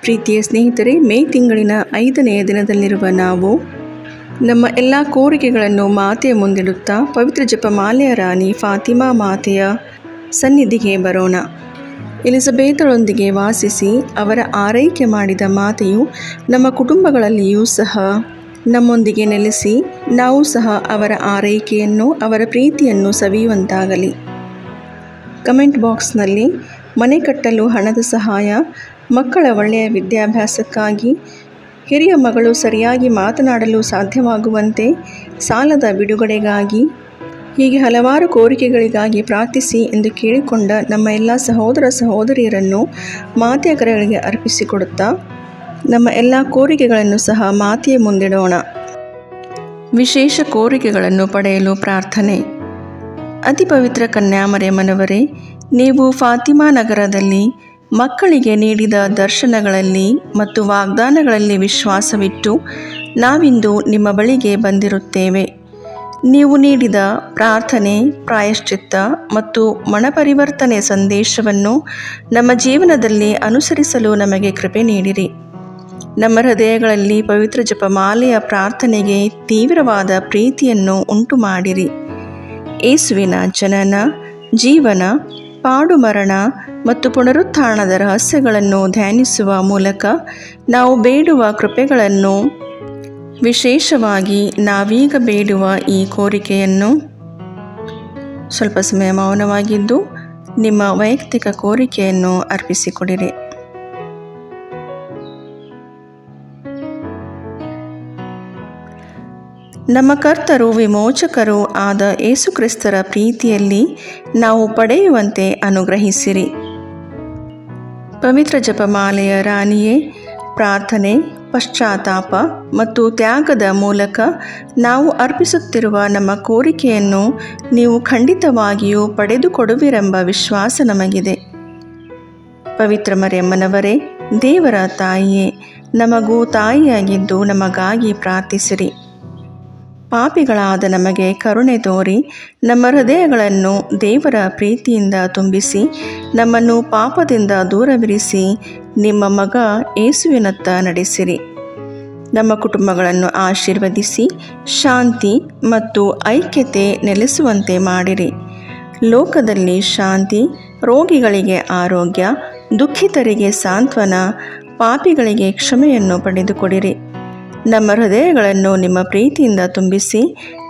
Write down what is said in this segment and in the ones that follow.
ಪ್ರೀತಿಯ ಸ್ನೇಹಿತರೆ, ಮೇ ತಿಂಗಳಿನ 5ನೆಯ ದಿನದಲ್ಲಿರುವ ನಾವು ನಮ್ಮ ಎಲ್ಲ ಕೋರಿಕೆಗಳನ್ನು ಮಾತೆಯ ಮುಂದಿಡುತ್ತಾ ಪವಿತ್ರ ಜಪಮಾಲೆಯ ರಾಣಿ ಫಾತಿಮಾ ಮಾತೆಯ ಸನ್ನಿಧಿಗೆ ಬರೋಣ. ಎಲಿಜಬೇತಳೊಂದಿಗೆ ವಾಸಿಸಿ ಅವರ ಆರೈಕೆ ಮಾಡಿದ ಮಾತೆಯು ನಮ್ಮ ಕುಟುಂಬಗಳಲ್ಲಿಯೂ ಸಹ ನಮ್ಮೊಂದಿಗೆ ನೆಲೆಸಿ ನಾವು ಸಹ ಅವರ ಆರೈಕೆಯನ್ನು, ಅವರ ಪ್ರೀತಿಯನ್ನು ಸವಿಯುವಂತಾಗಲಿ. ಕಮೆಂಟ್ ಬಾಕ್ಸ್ನಲ್ಲಿ ಮನೆ ಕಟ್ಟಲು ಹಣದ ಸಹಾಯ, ಮಕ್ಕಳ ಒಳ್ಳೆಯ ವಿದ್ಯಾಭ್ಯಾಸಕ್ಕಾಗಿ, ಹಿರಿಯ ಮಗಳು ಸರಿಯಾಗಿ ಮಾತನಾಡಲು ಸಾಧ್ಯವಾಗುವಂತೆ, ಸಾಲದ ಬಿಡುಗಡೆಗಾಗಿ, ಹೀಗೆ ಹಲವಾರು ಕೋರಿಕೆಗಳಿಗಾಗಿ ಪ್ರಾರ್ಥಿಸಿ ಎಂದು ಕೇಳಿಕೊಂಡ ನಮ್ಮ ಎಲ್ಲ ಸಹೋದರ ಸಹೋದರಿಯರನ್ನು ಮಾತೆಯ ಕರೆಗಳಿಗೆ ಅರ್ಪಿಸಿಕೊಡುತ್ತಾ ನಮ್ಮ ಎಲ್ಲ ಕೋರಿಕೆಗಳನ್ನು ಸಹ ಮಾತೆಯ ಮುಂದಿಡೋಣ. ವಿಶೇಷ ಕೋರಿಕೆಗಳನ್ನು ಪಡೆಯಲು ಪ್ರಾರ್ಥನೆ. ಅತಿ ಪವಿತ್ರ ಕನ್ಯಾಮರಿಯಮ್ಮನವರೇ, ನೀವು ಫಾತಿಮಾ ನಗರದಲ್ಲಿ ಮಕ್ಕಳಿಗೆ ನೀಡಿದ ದರ್ಶನಗಳಲ್ಲಿ ಮತ್ತು ವಾಗ್ದಾನಗಳಲ್ಲಿ ವಿಶ್ವಾಸವಿಟ್ಟು ನಾವಿಂದು ನಿಮ್ಮ ಬಳಿಗೆ ಬಂದಿರುತ್ತೇವೆ. ನೀವು ನೀಡಿದ ಪ್ರಾರ್ಥನೆ, ಪ್ರಾಯಶ್ಚಿತ್ತ ಮತ್ತು ಮನಪರಿವರ್ತನೆ ಸಂದೇಶವನ್ನು ನಮ್ಮ ಜೀವನದಲ್ಲಿ ಅನುಸರಿಸಲು ನಮಗೆ ಕೃಪೆ ನೀಡಿರಿ. ನಮ್ಮ ಹೃದಯಗಳಲ್ಲಿ ಪವಿತ್ರ ಜಪಮಾಲೆಯ ಪ್ರಾರ್ಥನೆಗೆ ತೀವ್ರವಾದ ಪ್ರೀತಿಯನ್ನು ಉಂಟು ಮಾಡಿರಿ. ಯೇಸುವಿನ ಜನನ, ಜೀವನ, ಪಾಡುಮರಣ ಮತ್ತು ಪುನರುತ್ಥಾನದ ರಹಸ್ಯಗಳನ್ನು ಧ್ಯಾನಿಸುವ ಮೂಲಕ ನಾವು ಬೇಡುವ ಕೃಪೆಗಳನ್ನು, ವಿಶೇಷವಾಗಿ ನಾವೀಗ ಬೇಡುವ ಈ ಕೋರಿಕೆಯನ್ನು ಸ್ವಲ್ಪ ಸಮಯ ಮೌನವಾಗಿದ್ದು ನಿಮ್ಮ ವೈಯಕ್ತಿಕ ಕೋರಿಕೆಯನ್ನು ಅರ್ಪಿಸಿಕೊಡಿರಿ. ನಮ್ಮ ಕರ್ತರು ವಿಮೋಚಕರೂ ಆದ ಯೇಸುಕ್ರಿಸ್ತರ ಪ್ರೀತಿಯಲ್ಲಿ ನಾವು ಪಡೆಯುವಂತೆ ಅನುಗ್ರಹಿಸಿರಿ. ಪವಿತ್ರ ಜಪಮಾಲೆಯ ರಾಣಿಯೇ, ಪ್ರಾರ್ಥನೆ, ಪಶ್ಚಾತ್ತಾಪ ಮತ್ತು ತ್ಯಾಗದ ಮೂಲಕ ನಾವು ಅರ್ಪಿಸುತ್ತಿರುವ ನಮ್ಮ ಕೋರಿಕೆಯನ್ನು ನೀವು ಖಂಡಿತವಾಗಿಯೂ ಪಡೆದುಕೊಡುವಿರೆಂಬ ವಿಶ್ವಾಸ ನಮಗಿದೆ. ಪವಿತ್ರ ಮರಿಯಮ್ಮನವರೇ, ದೇವರ ತಾಯಿಯೇ, ನಮಗೂ ತಾಯಿಯಾಗಿದ್ದು ನಮಗಾಗಿ ಪ್ರಾರ್ಥಿಸಿರಿ. ಪಾಪಿಗಳಾದ ನಮಗೆ ಕರುಣೆ ತೋರಿ ನಮ್ಮ ಹೃದಯಗಳನ್ನು ದೇವರ ಪ್ರೀತಿಯಿಂದ ತುಂಬಿಸಿ ನಮ್ಮನ್ನು ಪಾಪದಿಂದ ದೂರವಿರಿಸಿ ನಿಮ್ಮ ಮಗ ಯೇಸುವಿನತ್ತ ನಡೆಸಿರಿ. ನಮ್ಮ ಕುಟುಂಬಗಳನ್ನು ಆಶೀರ್ವದಿಸಿ ಶಾಂತಿ ಮತ್ತು ಐಕ್ಯತೆ ನೆಲೆಸುವಂತೆ ಮಾಡಿರಿ. ಲೋಕದಲ್ಲಿ ಶಾಂತಿ, ರೋಗಿಗಳಿಗೆ ಆರೋಗ್ಯ, ದುಃಖಿತರಿಗೆ ಸಾಂತ್ವನ, ಪಾಪಿಗಳಿಗೆ ಕ್ಷಮೆಯನ್ನು ಪಡೆದುಕೊಡಿರಿ. ನಮ್ಮ ಹೃದಯಗಳನ್ನು ನಿಮ್ಮ ಪ್ರೀತಿಯಿಂದ ತುಂಬಿಸಿ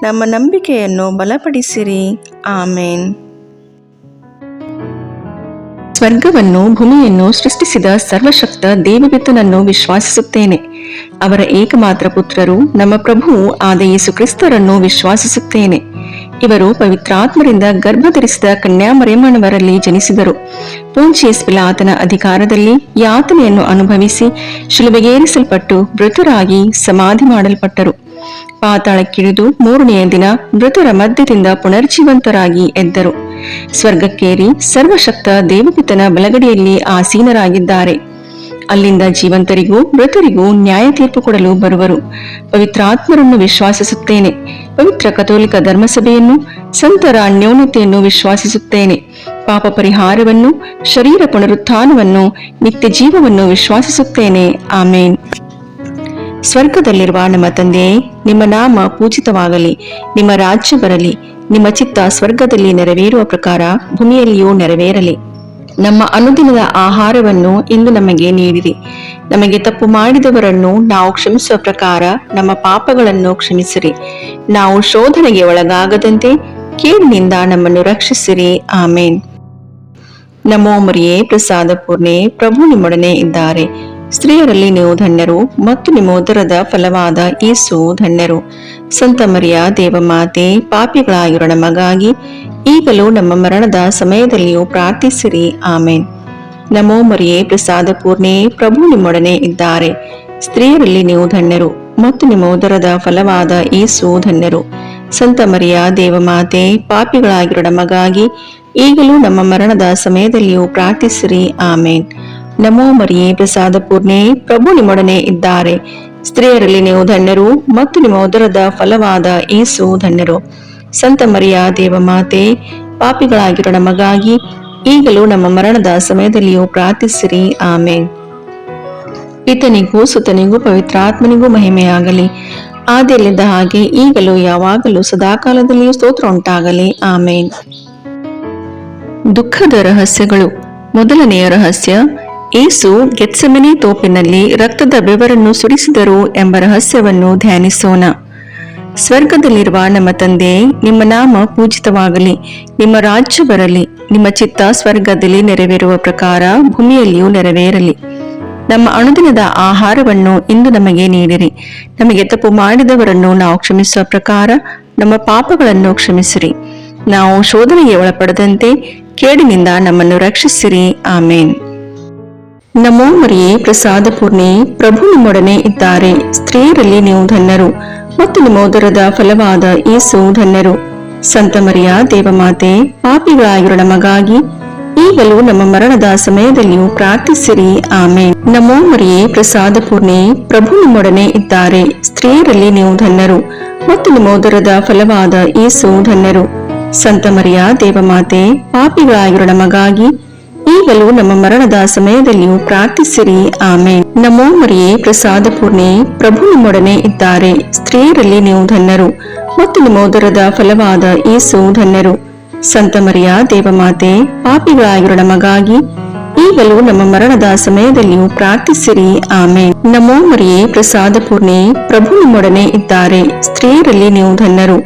ನಮ್ಮ ನಂಬಿಕೆಯನ್ನು ಬಲಪಡಿಸಿರಿ. ಆಮೇನ್. ಸ್ವರ್ಗವನ್ನು ಭೂಮಿಯನ್ನು ಸೃಷ್ಟಿಸಿದ ಸರ್ವಶಕ್ತ ದೇವಪಿತನನ್ನು ವಿಶ್ವಾಸಿಸುತ್ತೇನೆ. ಅವರ ಏಕಮಾತ್ರ ಪುತ್ರರು ನಮ್ಮ ಪ್ರಭುವು ಆದ ಯೇಸು ಕ್ರಿಸ್ತರನ್ನು ವಿಶ್ವಾಸಿಸುತ್ತೇನೆ. ಇವರು ಪವಿತ್ರಾತ್ಮರಿಂದ ಗರ್ಭಧರಿಸಿದ ಕನ್ಯಾಮರಿಯಮ್ಮನವರಲ್ಲಿ ಜನಿಸಿದರು. ಪೊಂಚಿಯಸ್ ಪಿಲಾತನ ಅಧಿಕಾರದಲ್ಲಿ ಯಾತನೆಯನ್ನು ಅನುಭವಿಸಿ ಶಿಲುಬೆಗೇರಿಸಲ್ಪಟ್ಟು ಮೃತರಾಗಿ ಸಮಾಧಿ ಮಾಡಲ್ಪಟ್ಟರು. ಪಾತಾಳಕ್ಕಿಳಿದು 3ನೆಯ ದಿನ ಮೃತರ ಮಧ್ಯದಿಂದ ಪುನರ್ಜೀವಂತರಾಗಿ ಎದ್ದರು. ಸ್ವರ್ಗಕ್ಕೇರಿ ಸರ್ವಶಕ್ತ ದೇವಪಿತನ ಬಲಗಡೆಯಲ್ಲಿ ಆಸೀನರಾಗಿದ್ದಾರೆ. ಅಲ್ಲಿಂದ ಜೀವಂತರಿಗೂ ಮೃತರಿಗೂ ನ್ಯಾಯ ತೀರ್ಪು ಕೊಡಲು ಬರುವರು. ಪವಿತ್ರಾತ್ಮರನ್ನು ವಿಶ್ವಾಸಿಸುತ್ತೇನೆ. ಪವಿತ್ರ ಕಥೋಲಿಕ ಧರ್ಮಸಭೆಯನ್ನು, ಸಂತರ ಅನ್ಯೋನ್ಯತೆಯನ್ನು ವಿಶ್ವಾಸಿಸುತ್ತೇನೆ. ಪಾಪ ಪರಿಹಾರವನ್ನು, ಶರೀರ ಪುನರುತ್ಥಾನವನ್ನು, ನಿತ್ಯ ಜೀವವನ್ನು ವಿಶ್ವಾಸಿಸುತ್ತೇನೆ. ಆಮೇನ್. ಸ್ವರ್ಗದಲ್ಲಿರುವ ನಮ್ಮ ತಂದೆಯೇ, ನಿಮ್ಮ ನಾಮ ಪೂಜಿತವಾಗಲಿ. ನಿಮ್ಮ ರಾಜ್ಯ ಬರಲಿ. ನಿಮ್ಮ ಚಿತ್ತ ಸ್ವರ್ಗದಲ್ಲಿ ನೆರವೇರುವ ಪ್ರಕಾರ ಭೂಮಿಯಲ್ಲಿಯೂ ನೆರವೇರಲಿ. ನಮ್ಮ ಅನುದಿನದ ಆಹಾರವನ್ನು ಇಂದು ನಮಗೆ ನೀಡಿರಿ. ನಮಗೆ ತಪ್ಪು ಮಾಡಿದವರನ್ನು ನಾವು ಕ್ಷಮಿಸುವ ಪ್ರಕಾರ ನಮ್ಮ ಪಾಪಗಳನ್ನು ಕ್ಷಮಿಸಿರಿ. ನಾವು ಶೋಧನೆಗೆ ಒಳಗಾಗದಂತೆ ಕೇಡಿನಿಂದ ನಮ್ಮನ್ನು ರಕ್ಷಿಸಿರಿ. ಆಮೇನ್. ನಮೋ ಮರಿಯೇ, ಪ್ರಸಾದ ಪೂರ್ಣೆ, ಪ್ರಭು ನಿಮ್ಮೊಡನೆ ಇದ್ದಾರೆ. ಸ್ತ್ರೀಯರಲ್ಲಿ ನೀವು ಧನ್ಯರು ಮತ್ತು ನಿಮ್ಮ ಉದರದ ಫಲವಾದ ಯೇಸು ಧನ್ಯರು. ಸಂತ ಮರಿಯ ದೇವಮಾತೆ, ಪಾಪಿಗಳಾಗಿರೋ ನಮಗಾಗಿ ಈಗಲೂ ನಮ್ಮ ಮರಣದ ಸಮಯದಲ್ಲಿಯೂ ಪ್ರಾರ್ಥಿಸಿರಿ. ಆಮೇನ್. ನಮೋ ಮರಿಯೇ, ಪ್ರಸಾದ ಪೂರ್ಣೆ, ಪ್ರಭು ನಿಮ್ಮೊಡನೆ ಇದ್ದಾರೆ. ಸ್ತ್ರೀಯರಲ್ಲಿ ನೀವು ಧನ್ಯರು ಮತ್ತು ನಿಮ್ಮ ಉದರದ ಫಲವಾದ ಯೇಸು ಧನ್ಯರು. ಸಂತ ಮರಿಯ ದೇವಮಾತೆ, ಪಾಪಿಗಳಾಗಿರೋ ನಮಗಾಗಿ ಈಗಲೂ ನಮ್ಮ ಮರಣದ ಸಮಯದಲ್ಲಿಯೂ ಪ್ರಾರ್ಥಿಸಿರಿ. ಆಮೇನ್. ನಮೋ ಮರಿಯೇ, ಪ್ರಸಾದ ಪೂರ್ಣೆ, ಪ್ರಭು ನಿಮ್ಮೊಡನೆ ಇದ್ದಾರೆ. ಸ್ತ್ರೀಯರಲ್ಲಿ ನೀವು ಧನ್ಯರು ಮತ್ತು ನಿಮ್ಮ ಉದರದ ಫಲವಾದ ಯೇಸು ಧನ್ಯರು. ಸಂತ ಮರಿಯ ದೇವಮಾತೆ, ಪಾಪಿಗಳಾಗಿರೋ ನಮಗಾಗಿ ಈಗಲೂ ನಮ್ಮ ಮರಣದ ಸಮಯದಲ್ಲಿಯೂ ಪ್ರಾರ್ಥಿಸಿರಿ. ಆಮೇನ್. ಪಿತನಿಗೂ ಸುತನಿಗೂ ಪವಿತ್ರಾತ್ಮನಿಗೂ ಮಹಿಮೆಯಾಗಲಿ, ಆದಿಯಲ್ಲಿದ್ದ ಹಾಗೆ ಈಗಲೂ ಯಾವಾಗಲೂ ಸದಾಕಾಲದಲ್ಲಿಯೂ ಸ್ತೋತ್ರ ಉಂಟಾಗಲಿ. ಆಮೇನ್. ದುಃಖದ ರಹಸ್ಯಗಳು. ಮೊದಲನೆಯ ರಹಸ್ಯ, ಯೇಸು ಗೆತ್ಸೆಮನೆ ತೋಪಿನಲ್ಲಿ ರಕ್ತದ ಬೆವರನ್ನು ಸುರಿಸಿದರು ಎಂಬ ರಹಸ್ಯವನ್ನು ಧ್ಯಾನಿಸೋಣ. ಸ್ವರ್ಗದಲ್ಲಿರುವ ನಮ್ಮ ತಂದೆ, ನಿಮ್ಮ ನಾಮ ಪೂಜಿತವಾಗಲಿ, ನಿಮ್ಮ ರಾಜ್ಯ ಬರಲಿ, ನಿಮ್ಮ ಚಿತ್ತ ಸ್ವರ್ಗದಲ್ಲಿ ನೆರವೇರುವ ಪ್ರಕಾರ ಭೂಮಿಯಲ್ಲಿಯೂ ನೆರವೇರಲಿ. ನಮ್ಮ ಅನುದಿನದ ಆಹಾರವನ್ನು ಇಂದು ನಮಗೆ ನೀಡಿರಿ. ನಮಗೆ ತಪ್ಪು ಮಾಡಿದವರನ್ನು ನಾವು ಕ್ಷಮಿಸುವ ಪ್ರಕಾರ ನಮ್ಮ ಪಾಪಗಳನ್ನು ಕ್ಷಮಿಸಿರಿ. ನಾವು ಶೋಧನೆಗೆ ಒಳಪಡದಂತೆ ಕೇಡಿನಿಂದ ನಮ್ಮನ್ನು ರಕ್ಷಿಸಿರಿ. ಆಮೇನ್. ನಮೋ ಮರಿಯೇ, ಪ್ರಸಾದ ಪೂರ್ಣೆ, ಪ್ರಭು ನಿಮ್ಮೊಡನೆ ಇದ್ದಾರೆ. ಸ್ತ್ರೀಯರಲ್ಲಿ ನೀವು ಧನ್ಯರು ಮತ್ತು ನಿಮ್ಮ ಉದರದ ಫಲವಾದ ಯೇಸು ಧನ್ಯರು. ಸಂತ ಮರಿಯ ದೇವಮಾತೆ, ಪಾಪಿಗಳಾಗಿರುವ ನಮಗಾಗಿ ಈಗಲೂ ನಮ್ಮ ಮರಣದ ಸಮಯದಲ್ಲಿಯೂ ಪ್ರಾರ್ಥಿಸಿರಿ. ಆಮೇನ್. ನಮೋ ಮರಿಯೇ, ಪ್ರಸಾದ ಪೂರ್ಣೆ, ಪ್ರಭು ನಿಮ್ಮೊಡನೆ ಇದ್ದಾರೆ. ಸ್ತ್ರೀಯರಲ್ಲಿ ನೀವು ಧನ್ಯರು ಮತ್ತು ನಿಮ್ಮ ಉದರದ ಫಲವಾದ ಯೇಸು ಧನ್ಯರು. ಸಂತ ಮರಿಯ ದೇವಮಾತೆ, ಪಾಪಿಗಳಾಗಿರುವ ನಮಗಾಗಿ ಈಗಲೂ ನಮ್ಮ ಮರಣದ ಸಮಯದಲ್ಲಿಯೂ ಪ್ರಾರ್ಥಿಸಿರಿ. ಆಮೇನ್. ನಮೋ ಮರಿಯೇ, ಪ್ರಸಾದ ಪೂರ್ಣೆ, ಪ್ರಭು ನಿಮ್ಮೊಡನೆ ಇದ್ದಾರೆ. ಸ್ತ್ರೀಯರಲ್ಲಿ ನೀವು ಧನ್ಯರು ಮತ್ತು ನಿಮ್ಮ ಉದರದ ಫಲವಾದ ಯೇಸು ಧನ್ಯರು. ಸಂತ ಮರಿಯ ದೇವಮಾತೆ, ಪಾಪಿಗಳಾಗಿರುವ ನಮಗಾಗಿ ಈಗಲೂ ನಮ್ಮ ಮರಣದ ಸಮಯದಲ್ಲಿಯೂ ಪ್ರಾರ್ಥಿಸಿರಿ. ಆಮೇನ್. ನಮೋ ಮರಿಯೇ, ಪ್ರಸಾದ ಪೂರ್ಣೆ, ಪ್ರಭು ನಿಮ್ಮೊಡನೆ ಇದ್ದಾರೆ. ಸ್ತ್ರೀಯರಲ್ಲಿ ನೀವು ಧನ್ಯರು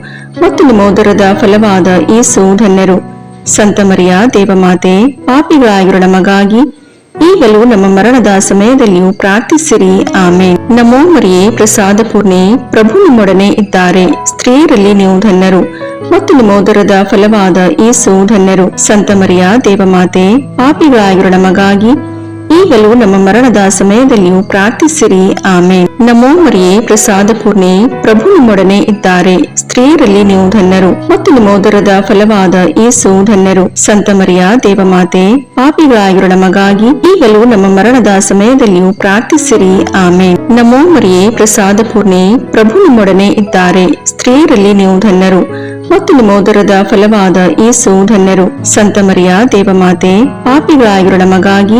ಮತ್ತು ನಿಮ್ಮ ಉದರದ ಫಲವಾದ ಯೇಸು ಧನ್ಯರು. ಸಂತ ಮರಿಯ ದೇವಮಾತೆ, ಪಾಪಿಗಳಾಗಿರುವ ನಮಗಾಗಿ ಈಗಲೂ ನಮ್ಮ ಮರಣದ ಸಮಯದಲ್ಲಿಯೂ ಪ್ರಾರ್ಥಿಸಿರಿ. ಆಮೇನ್. ನಮೋ ಮರಿಯೇ, ಪ್ರಸಾದ ಪೂರ್ಣೆ, ಪ್ರಭು ನಿಮ್ಮೊಡನೆ ಇದ್ದಾರೆ. ಸ್ತ್ರೀಯರಲ್ಲಿ ನೀವು ಧನ್ಯರು ಮತ್ತು ನಿಮ್ಮ ಉದರದ ಫಲವಾದ ಯೇಸು ಧನ್ಯರು. ಸಂತ ಮರಿಯ ದೇವಮಾತೆ, ಪಾಪಿಗಳಾಗಿರುವ ನಮಗಾಗಿ ಈಗಲೂ ನಮ್ಮ ಮರಣದ ಸಮಯದಲ್ಲಿಯೂ ಪ್ರಾರ್ಥಿಸಿರಿ. ಆಮೇನ್. ನಮೋ ಮರಿಯೇ, ಪ್ರಸಾದ ಪೂರ್ಣೆ, ಪ್ರಭು ನಿಮ್ಮೊಡನೆ ಇದ್ದಾರೆ. ಸ್ತ್ರೀಯರಲ್ಲಿ ನೀವು ಧನ್ಯರು ಮತ್ತು ನಿಮ್ಮ ಉದರದ ಫಲವಾದ ಯೇಸು ಧನ್ಯರು. ಸಂತ ಮರಿಯ ದೇವಮಾತೆ, ಪಾಪಿಗಳಾಗಿರುವ ನಮಗಾಗಿ ಈಗಲೂ ನಮ್ಮ ಮರಣದ ಸಮಯದಲ್ಲಿಯೂ ಪ್ರಾರ್ಥಿಸಿರಿ. ಆಮೇನ್. ನಮೋ ಮರಿಯೇ, ಪ್ರಸಾದ ಪೂರ್ಣೆ, ಪ್ರಭು ನಿಮ್ಮೊಡನೆ ಇದ್ದಾರೆ. ಸ್ತ್ರೀಯರಲ್ಲಿ ನೀವು ಧನ್ಯರು ಮತ್ತು ನಿಮ್ಮ ಉದರದ ಫಲವಾದ ಯೇಸು ಧನ್ಯರು. ಸಂತ ಮರಿಯ ದೇವಮಾತೆ, ಪಾಪಿಗಳಾಗಿರುವ ನಮಗಾಗಿ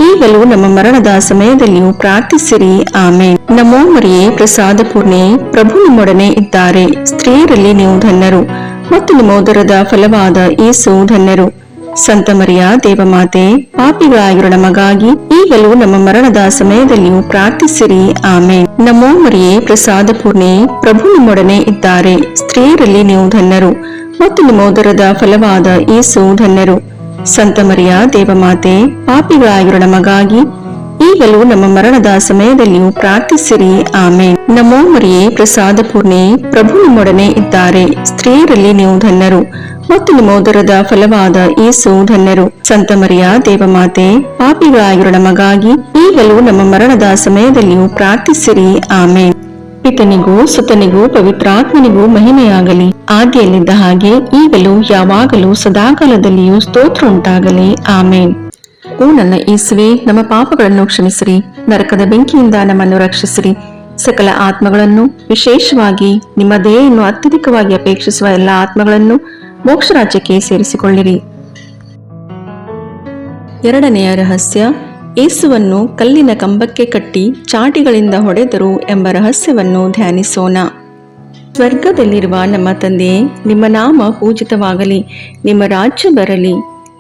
ಈಗಲೂ ನಮ್ಮ ಮರಣದ ಸಮಯದಲ್ಲಿಯೂ ಪ್ರಾರ್ಥಿಸಿರಿ. ಆಮೇನ್. ನಮೋ ಮರಿಯೇ, ಪ್ರಸಾದ ಪೂರ್ಣೆ, ಪ್ರಭು ನಿಮ್ಮೊಡನೆ ಇದ್ದಾರೆ. ಸ್ತ್ರೀಯರಲ್ಲಿ ನೀವು ಧನ್ಯರು ಮತ್ತು ನಿಮ್ಮ ಉದರದ ಫಲವಾದ ಯೇಸು ಧನ್ಯರು. ಸಂತ ಮರಿಯ ದೇವಮಾತೆ, ಪಾಪಿಗಳಾಗಿರುವ ನಮಗಾಗಿ ಈಗಲೂ ನಮ್ಮ ಮರಣದ ಸಮಯದಲ್ಲಿಯೂ ಪ್ರಾರ್ಥಿಸಿರಿ. ಆಮೇನ್. ನಮೋ ಮರಿಯೇ, ಪ್ರಸಾದ ಪೂರ್ಣೆ, ಪ್ರಭು ನಿಮ್ಮೊಡನೆ ಇದ್ದಾರೆ. ಸ್ತ್ರೀಯರಲ್ಲಿ ನೀವು ಧನ್ಯರು ಮತ್ತು ನಿಮ್ಮ ಉದರದ ಫಲವಾದ ಯೇಸು ಧನ್ಯರು. ಸಂತ ಮರಿಯ ದೇವಮಾತೆ, ಪಾಪಿಗಳಾಗಿರುವ ನಮಗಾಗಿ ಈಗಲೂ ನಮ್ಮ ಮರಣದ ಸಮಯದಲ್ಲಿಯೂ ಪ್ರಾರ್ಥಿಸಿರಿ. ಆಮೇನ್. ನಮೋ ಮರಿಯೇ, ಪ್ರಸಾದ ಪೂರ್ಣೆ, ಪ್ರಭು ನಿಮ್ಮೊಡನೆ ಇದ್ದಾರೆ. ಸ್ತ್ರೀಯರಲ್ಲಿ ನೀವು ಧನ್ಯರು ಮತ್ತು ನಿಮ್ಮ ಉದರದ ಫಲವಾದ ಯೇಸು ಧನ್ಯರು. ಸಂತ ಮರಿಯ ದೇವಮಾತೆ, ಪಾಪಿಗಳಾಗಿರುವ ನಮಗಾಗಿ ಈಗಲೂ ನಮ್ಮ ಮರಣದ ಸಮಯದಲ್ಲಿಯೂ ಪ್ರಾರ್ಥಿಸಿರಿ. ಆಮೇನ್. ಪಿತನಿಗೂ ಸುತನಿಗೂ ಪವಿತ್ರಾತ್ಮನಿಗೂ ಮಹಿಮೆಯಾಗಲಿ, ಆದಿಯಲ್ಲಿದ್ದ ಹಾಗೆ ಈಗಲೂ ಯಾವಾಗಲೂ ಸದಾಕಾಲದಲ್ಲಿಯೂ ಸ್ತೋತ್ರ ಉಂಟಾಗಲಿ. ಆಮೇನ್. ಓ ನನ್ನ ಯೇಸುವೇ, ನಮ್ಮ ಪಾಪಗಳನ್ನು ಕ್ಷಮಿಸಿರಿ, ನರಕದ ಬೆಂಕಿಯಿಂದ ನಮ್ಮನ್ನು ರಕ್ಷಿಸಿರಿ, ಸಕಲ ಆತ್ಮಗಳನ್ನು, ವಿಶೇಷವಾಗಿ ನಿಮ್ಮ ದಯೆಯನ್ನು ಅತ್ಯಧಿಕವಾಗಿ ಅಪೇಕ್ಷಿಸುವ ಎಲ್ಲ ಆತ್ಮಗಳನ್ನು ಮೋಕ್ಷ ರಾಜ್ಯಕ್ಕೆ ಸೇರಿಸಿಕೊಳ್ಳಿರಿ. ಎರಡನೆಯ ರಹಸ್ಯ, ಯೇಸುವನ್ನು ಕಲ್ಲಿನ ಕಂಬಕ್ಕೆ ಕಟ್ಟಿ ಚಾಟಿಗಳಿಂದ ಹೊಡೆದರು ಎಂಬ ರಹಸ್ಯವನ್ನು ಧ್ಯಾನಿಸೋಣ. ಸ್ವರ್ಗದಲ್ಲಿರುವ ನಮ್ಮ ತಂದೆಯೇ, ನಿಮ್ಮ ನಾಮ ಪೂಜಿತವಾಗಲಿ, ನಿಮ್ಮ ರಾಜ್ಯ ಬರಲಿ,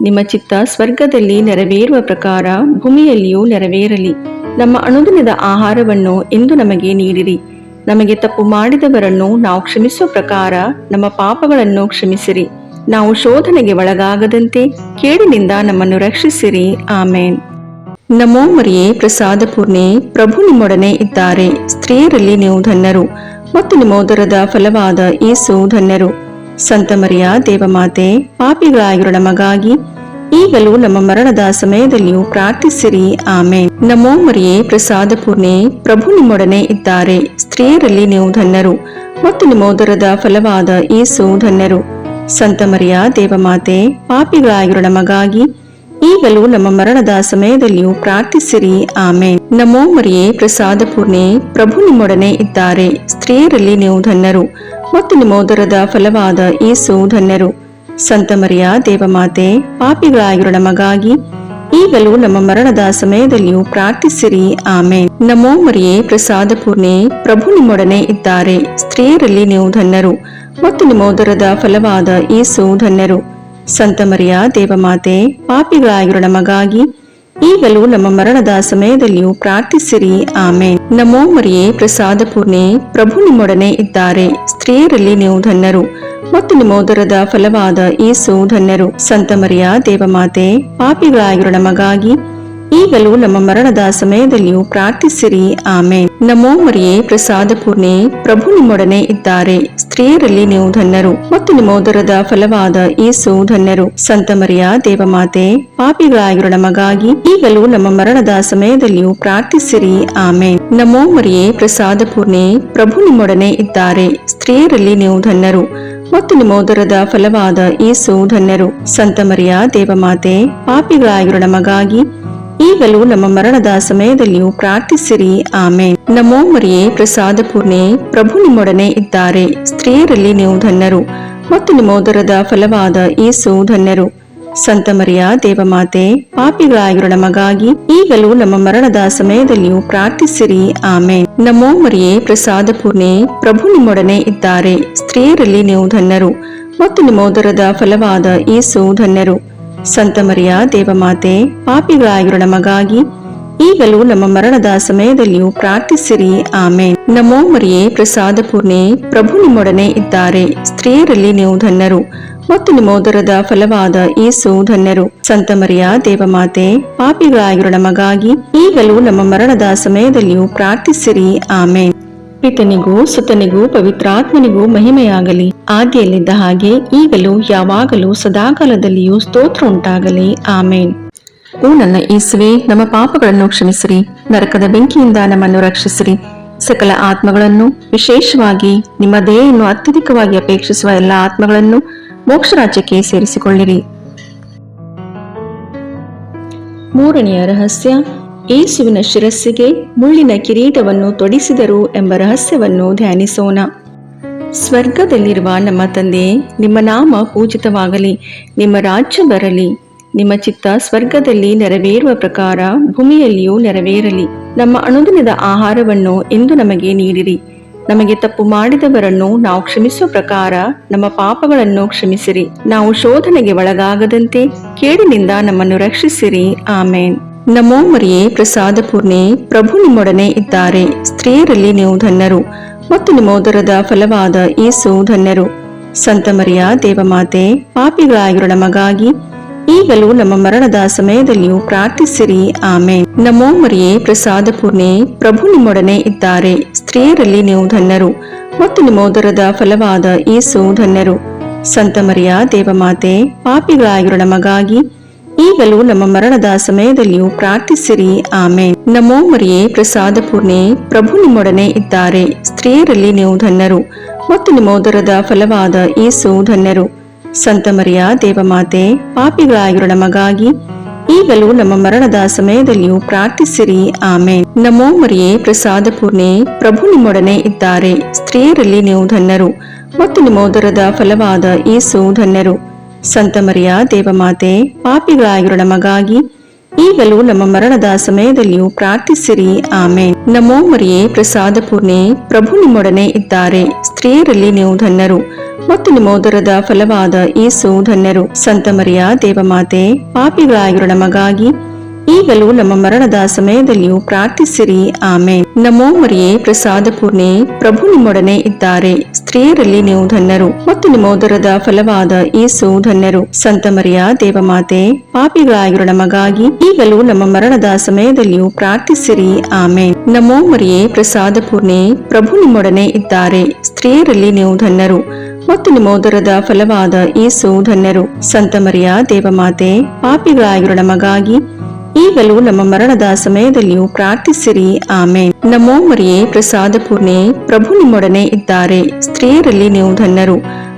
ನಿಮ್ಮ ಚಿತ್ತ ಸ್ವರ್ಗದಲ್ಲಿ ನೆರವೇರುವ ಪ್ರಕಾರ ಭೂಮಿಯಲ್ಲಿಯೂ ನೆರವೇರಲಿ. ನಮ್ಮ ಅನುದಿನದ ಆಹಾರವನ್ನು ಇಂದು ನಮಗೆ ನೀಡಿರಿ. ನಮಗೆ ತಪ್ಪು ಮಾಡಿದವರನ್ನು ನಾವು ಕ್ಷಮಿಸುವ ಪ್ರಕಾರ ನಮ್ಮ ಪಾಪಗಳನ್ನು ಕ್ಷಮಿಸಿರಿ. ನಾವು ಶೋಧನೆಗೆ ಒಳಗಾಗದಂತೆ ಕೇಡಿನಿಂದ ನಮ್ಮನ್ನು ರಕ್ಷಿಸಿರಿ. ಆಮೇನ್. ನಮೋ ಮರಿಯೇ, ಪ್ರಸಾದ ಪೂರ್ಣೆ, ಪ್ರಭು ನಿಮ್ಮೊಡನೆ ಇದ್ದಾರೆ. ಸ್ತ್ರೀಯರಲ್ಲಿ ನೀವು ಧನ್ಯರು ಮತ್ತು ನಿಮ್ಮ ಉದರದ ಫಲವಾದ ಯೇಸು ಧನ್ಯರು. ಸಂತ ಮರಿಯ ದೇವಮಾತೆ, ಪಾಪಿಗಳಾಗಿರುವ ನಮಗಾಗಿ ಈಗಲೂ ನಮ್ಮ ಮರಣದ ಸಮಯದಲ್ಲಿಯೂ ಪ್ರಾರ್ಥಿಸಿರಿ. ಆಮೇನ್. ನಮೋ ಮರಿಯೇ, ಪ್ರಸಾದ ಪೂರ್ಣೆ, ಪ್ರಭು ನಿಮ್ಮೊಡನೆ ಇದ್ದಾರೆ. ಸ್ತ್ರೀಯರಲ್ಲಿ ನೀವು ಧನ್ಯರು ಮತ್ತು ನಿಮ್ಮ ಉದರದ ಫಲವಾದ ಯೇಸು ಧನ್ಯರು. ಸಂತ ಮರಿಯ ದೇವಮಾತೆ, ಪಾಪಿಗಳಾಗಿರುವ ನಮಗಾಗಿ ಈಗಲೂ ನಮ್ಮ ಮರಣದ ಸಮಯದಲ್ಲಿಯೂ ಪ್ರಾರ್ಥಿಸಿರಿ. ಆಮೇನ್. ನಮೋ ಮರಿಯೇ, ಪ್ರಸಾದ ಪೂರ್ಣೆ, ಪ್ರಭು ನಿಮ್ಮೊಡನೆ ಇದ್ದಾರೆ. ಸ್ತ್ರೀಯರಲ್ಲಿ ನೀವು ಧನ್ಯರು ಮತ್ತು ನಿಮ್ಮ ಉದರದ ಫಲವಾದ ಯೇಸು ಧನ್ಯರು. ಸಂತ ಮರಿಯ ದೇವಮಾತೆ, ಪಾಪಿಗಳಾಗಿರುವ ನಮಗಾಗಿ ಈಗಲೂ ನಮ್ಮ ಮರಣದ ಸಮಯದಲ್ಲಿಯೂ ಪ್ರಾರ್ಥಿಸಿರಿ. ಆಮೇನ್. ನಮೋ ಮರಿಯೇ, ಪ್ರಸಾದ ಪೂರ್ಣೆ, ಪ್ರಭು ನಿಮ್ಮೊಡನೆ ಇದ್ದಾರೆ. ಸ್ತ್ರೀಯರಲ್ಲಿ ನೀವು ಧನ್ಯರು ಮತ್ತು ನಿಮ್ಮ ಉದರದ ಫಲವಾದ ಯೇಸು ಧನ್ಯರು. ಸಂತ ಮರಿಯ ದೇವಮಾತೆ, ಪಾಪಿಗಳಾಗಿರೋ ನಮಗಾಗಿ ಈಗಲೂ ನಮ್ಮ ಮರಣದ ಸಮಯದಲ್ಲಿಯೂ ಪ್ರಾರ್ಥಿಸಿರಿ. ಆಮೇನ್. ನಮೋ ಮರಿಯೇ, ಪ್ರಸಾದ ಪೂರ್ಣೆ, ಪ್ರಭು ನಿಮ್ಮೊಡನೆ ಇದ್ದಾರೆ. ಸ್ತ್ರೀಯರಲ್ಲಿ ನೀವು ಧನ್ಯರು ಮತ್ತು ನಿಮ್ಮ ಉದರದ ಫಲವಾದ ಯೇಸು ಧನ್ಯರು. ಸಂತ ಮರಿಯ ದೇವಮಾತೆ, ಪಾಪಿಗಳಾಗಿರೋ ನಮಗಾಗಿ ಈಗಲೂ ನಮ್ಮ ಮರಣದ ಸಮಯದಲ್ಲಿಯೂ ಪ್ರಾರ್ಥಿಸಿರಿ. ಆಮೇನ್. ನಮೋ ಮರಿಯೇ, ಪ್ರಸಾದ ಪೂರ್ಣೆ, ಪ್ರಭು ನಿಮ್ಮೊಡನೆ ಇದ್ದಾರೆ. ಸ್ತ್ರೀಯರಲ್ಲಿ ನೀವು ಧನ್ಯರು ಮತ್ತು ನಿಮ್ಮ ಉದರದ ಫಲವಾದ ಯೇಸು ಧನ್ಯರು. ಸಂತ ಮರಿಯ ದೇವಮಾತೆ, ಪಾಪಿಗಳಾಗಿರೋ ನಮಗಾಗಿ ಈಗಲೂ ನಮ್ಮ ಮರಣದ ಸಮಯದಲ್ಲಿಯೂ ಪ್ರಾರ್ಥಿಸಿರಿ. ಆಮೇನ್. ನಮೋ ಮರಿಯೇ, ಪ್ರಸಾದ ಪೂರ್ಣೆ, ಪ್ರಭು ನಿಮ್ಮೊಡನೆ ಇದ್ದಾರೆ. ಸ್ತ್ರೀಯರಲ್ಲಿ ನೀವು ಧನ್ಯರು ಮತ್ತು ನಿಮ್ಮ ಉದರದ ಫಲವಾದ ಯೇಸು ಧನ್ಯರು. ಸಂತ ಮರಿಯ ದೇವಮಾತೆ, ಪಾಪಿಗಳಾಗಿರೋ ನಮಗಾಗಿ ಈಗಲೂ ನಮ್ಮ ಮರಣದ ಸಮಯದಲ್ಲಿಯೂ ಪ್ರಾರ್ಥಿಸಿರಿ. ಆಮೇನ್. ನಮೋ ಮರಿಯೇ, ಪ್ರಸಾದ ಪೂರ್ಣೆ, ಪ್ರಭು ನಿಮ್ಮೊಡನೆ ಇದ್ದಾರೆ. ಸ್ತ್ರೀಯರಲ್ಲಿ ನೀವು ಧನ್ಯರು ಮತ್ತು ನಿಮ್ಮ ಉದರದ ಫಲವಾದ ಯೇಸು ಧನ್ಯರು. ಸಂತ ಮರಿಯ ದೇವಮಾತೆ, ಪಾಪಿಗಳಾಗಿರೋ ನಮಗಾಗಿ ಈಗಲೂ ನಮ್ಮ ಮರಣದ ಸಮಯದಲ್ಲಿಯೂ ಪ್ರಾರ್ಥಿಸಿರಿ. ಆಮೇನ್. ನಮೋ ಮರಿಯೇ, ಪ್ರಸಾದ ಪೂರ್ಣೆ, ಪ್ರಭು ನಿಮ್ಮೊಡನೆ ಇದ್ದಾರೆ. ಸ್ತ್ರೀಯರಲ್ಲಿ ನೀವು ಧನ್ಯರು ಮತ್ತು ನಿಮ್ಮ ಉದರದ ಫಲವಾದ ಯೇಸು ಧನ್ಯರು. ಸಂತ ಮರಿಯ ದೇವಮಾತೆ, ಪಾಪಿಗಳಾಗಿರೋ ನಮಗಾಗಿ ಈಗಲೂ ನಮ್ಮ ಮರಣದ ಸಮಯದಲ್ಲಿಯೂ ಪ್ರಾರ್ಥಿಸಿರಿ. ಆಮೇನ್. ನಮೋ ಮರಿಯೇ, ಪ್ರಸಾದ ಪೂರ್ಣೆ, ಪ್ರಭು ನಿಮ್ಮೊಡನೆ ಇದ್ದಾರೆ. ಸ್ತ್ರೀಯರಲ್ಲಿ ನೀವು ಧನ್ಯರು ಮತ್ತು ನಿಮ್ಮ ಉದರದ ಫಲವಾದ ಯೇಸು ಧನ್ಯರು. ಸಂತ ಮರಿಯ ದೇವಮಾತೆ, ಪಾಪಿಗಳಾಗಿರೋ ನಮಗಾಗಿ ಈಗಲೂ ನಮ್ಮ ಮರಣದ ಸಮಯದಲ್ಲಿಯೂ ಪ್ರಾರ್ಥಿಸಿರಿ. ಆಮೇನ್. ಪಿತನಿಗೂ ಸುತನಿಗೂ ಪವಿತ್ರಾತ್ಮನಿಗೂ ಮಹಿಮೆಯಾಗಲಿ, ಆದಿಯಲ್ಲಿದ್ದ ಹಾಗೆ ಈಗಲೂ ಯಾವಾಗಲೂ ಸದಾಕಾಲದಲ್ಲಿಯೂ ಸ್ತೋತ್ರ ಉಂಟಾಗಲಿ. ಆಮೇನ್. ಓ ನನ್ನ ಯೇಸುವೆ, ನಮ್ಮ ಪಾಪಗಳನ್ನು ಕ್ಷಮಿಸಿರಿ, ನರಕದ ಬೆಂಕಿಯಿಂದ ನಮ್ಮನ್ನು ರಕ್ಷಿಸಿರಿ, ಸಕಲ ಆತ್ಮಗಳನ್ನು, ವಿಶೇಷವಾಗಿ ನಿಮ್ಮ ದಯೆಯನ್ನು ಅತ್ಯಧಿಕವಾಗಿ ಅಪೇಕ್ಷಿಸುವ ಎಲ್ಲ ಆತ್ಮಗಳನ್ನು ಮೋಕ್ಷರಾಜ್ಯಕ್ಕೆ ಸೇರಿಸಿಕೊಳ್ಳಿರಿ. ಮೂರನೆಯ ರಹಸ್ಯ, ಯೇಸುವಿನ ಶಿರಸ್ಸಿಗೆ ಮುಳ್ಳಿನ ಕಿರೀಟವನ್ನು ತೊಡಿಸಿದರು ಎಂಬ ರಹಸ್ಯವನ್ನು ಧ್ಯಾನಿಸೋಣ. ಸ್ವರ್ಗದಲ್ಲಿರುವ ನಮ್ಮ ತಂದೆಯೇ, ನಿಮ್ಮ ನಾಮ ಪೂಜಿತವಾಗಲಿ, ನಿಮ್ಮ ರಾಜ್ಯ ಬರಲಿ, ನಿಮ್ಮ ಚಿತ್ತ ಸ್ವರ್ಗದಲ್ಲಿ ನೆರವೇರುವ ಪ್ರಕಾರ ಭೂಮಿಯಲ್ಲಿಯೂ ನೆರವೇರಲಿ. ನಮ್ಮ ಅನುದಿನದ ಆಹಾರವನ್ನು ಇಂದು ನಮಗೆ ನೀಡಿರಿ. ನಮಗೆ ತಪ್ಪು ಮಾಡಿದವರನ್ನು ನಾವು ಕ್ಷಮಿಸುವ ಪ್ರಕಾರ ನಮ್ಮ ಪಾಪಗಳನ್ನು ಕ್ಷಮಿಸಿರಿ. ನಾವು ಶೋಧನೆಗೆ ಒಳಗಾಗದಂತೆ ಕೇಡಿನಿಂದ ನಮ್ಮನ್ನು ರಕ್ಷಿಸಿರಿ. ಆಮೇನ್. ನಮೋ ಮರಿಯೇ, ಪ್ರಸಾದ ಪೂರ್ಣೆ, ಪ್ರಭು ನಿಮ್ಮೊಡನೆ ಇದ್ದಾರೆ. ಸ್ತ್ರೀಯರಲ್ಲಿ ನೀವು ಧನ್ಯರು ಮತ್ತು ನಿಮ್ಮ ಉದರದ ಫಲವಾದ ಯೇಸು ಧನ್ಯರು. ಸಂತ ಮರಿಯ ದೇವಮಾತೆ, ಪಾಪಿಗಳಾಗಿರೋ ನಮಗಾಗಿ ಈಗಲೂ ನಮ್ಮ ಮರಣದ ಸಮಯದಲ್ಲಿಯೂ ಪ್ರಾರ್ಥಿಸಿರಿ. ಆಮೇನ್. ನಮೋ ಮರಿಯೇ, ಪ್ರಸಾದ ಪೂರ್ಣೆ, ಪ್ರಭು ನಿಮ್ಮೊಡನೆ ಇದ್ದಾರೆ. ಸ್ತ್ರೀಯರಲ್ಲಿ ನೀವು ಧನ್ಯರು ಮತ್ತು ನಿಮ್ಮ ಉದರದ ಫಲವಾದ ಯೇಸು ಧನ್ಯರು. ಸಂತ ಮರಿಯ ದೇವಮಾತೆ, ಪಾಪಿಗಳಾಗಿರೋ ನಮಗಾಗಿ ಈಗಲೂ ನಮ್ಮ ಮರಣದ ಸಮಯದಲ್ಲಿಯೂ ಪ್ರಾರ್ಥಿಸಿರಿ. ಆಮೇನ್. ನಮೋ ಮರಿಯೇ, ಪ್ರಸಾದ ಪೂರ್ಣೆ, ಪ್ರಭು ನಿಮ್ಮೊಡನೆ ಇದ್ದಾರೆ. ಸ್ತ್ರೀಯರಲ್ಲಿ ನೀವು ಧನ್ಯರು ಮತ್ತು ನಿಮ್ಮ ಉದರದ ಫಲವಾದ ಯೇಸು ಧನ್ಯರು. ಸಂತ ಮರಿಯ ದೇವಮಾತೆ, ಪಾಪಿಗಳಾಗಿರೋ ನಮಗಾಗಿ ಈಗಲೂ ನಮ್ಮ ಮರಣದ ಸಮಯದಲ್ಲಿಯೂ ಪ್ರಾರ್ಥಿಸಿರಿ. ಆಮೇನ್. ನಮೋ ಮರಿಯೇ, ಪ್ರಸಾದ ಪೂರ್ಣೆ, ಪ್ರಭು ನಿಮ್ಮೊಡನೆ ಇದ್ದಾರೆ. ಸ್ತ್ರೀಯರಲ್ಲಿ ನೀವು ಧನ್ಯರು ಮತ್ತು ನಿಮ್ಮ ಉದರದ ಫಲವಾದ ಯೇಸು ಧನ್ಯರು. ಸಂತ ಮರಿಯ ದೇವಮಾತೆ, ಪಾಪಿಗಳಾಗಿರೋ ನಮಗಾಗಿ ಈಗಲೂ ನಮ್ಮ ಮರಣದ ಸಮಯದಲ್ಲಿಯೂ ಪ್ರಾರ್ಥಿಸಿರಿ. ಆಮೇನ್. ನಮೋ ಮರಿಯೇ, ಪ್ರಸಾದ ಪೂರ್ಣೆ, ಪ್ರಭು ನಿಮ್ಮೊಡನೆ ಇದ್ದಾರೆ. ಸ್ತ್ರೀಯರಲ್ಲಿ ನೀವು ಧನ್ಯರು ಮತ್ತು ನಿಮ್ಮ ಉದರದ ಫಲವಾದ ಯೇಸು ಧನ್ಯರು. ಸಂತ ಮರಿಯ ದೇವಮಾತೆ, ಪಾಪಿಗಳಾಗಿರೋ ನಮಗಾಗಿ ಈಗಲೂ ನಮ್ಮ ಮರಣದ ಸಮಯದಲ್ಲಿಯೂ ಪ್ರಾರ್ಥಿಸಿರಿ. ಆಮೇನ್. ನಮೋ ಮರಿಯೇ, ಪ್ರಸಾದ ಪೂರ್ಣೆ, ಪ್ರಭು ನಿಮ್ಮೊಡನೆ ಇದ್ದಾರೆ. ಸ್ತ್ರೀಯರಲ್ಲಿ ನೀವು ಧನ್ಯರು ಮತ್ತು ನಿಮ್ಮ ಉದರದ ಫಲವಾದ ಯೇಸು ಧನ್ಯರು. ಸಂತ ಮರಿಯ ದೇವಮಾತೆ, ಪಾಪಿಗಳಾಗಿರೋ ನಮಗಾಗಿ ಈಗಲೂ ನಮ್ಮ ಮರಣದ ಸಮಯದಲ್ಲಿಯೂ ಪ್ರಾರ್ಥಿಸಿರಿ. ಆಮೇನ್. ನಮೋ ಮರಿಯೇ, ಪ್ರಸಾದ ಪೂರ್ಣೆ, ಪ್ರಭು ನಿಮ್ಮೊಡನೆ ಇದ್ದಾರೆ. ಸ್ತ್ರೀಯರಲ್ಲಿ ನೀವು ಧನ್ಯರು ಮತ್ತು ನಿಮ್ಮ ಉದರದ ಫಲವಾದ ಯೇಸು ಧನ್ಯರು. ಸಂತ ಮರಿಯ ದೇವಮಾತೆ, ಪಾಪಿಗಳಾಗಿರೋ ನಮಗಾಗಿ ಈಗಲೂ ನಮ್ಮ ಮರಣದ ಸಮಯದಲ್ಲಿಯೂ ಪ್ರಾರ್ಥಿಸಿರಿ. ಆಮೇನ್. ನಮೋ ಮರಿಯೇ, ಪ್ರಸಾದ ಪೂರ್ಣೆ, ಪ್ರಭು ನಿಮ್ಮೊಡನೆ ಇದ್ದಾರೆ. ಸ್ತ್ರೀಯರಲ್ಲಿ ನೀವು ಧನ್ಯರು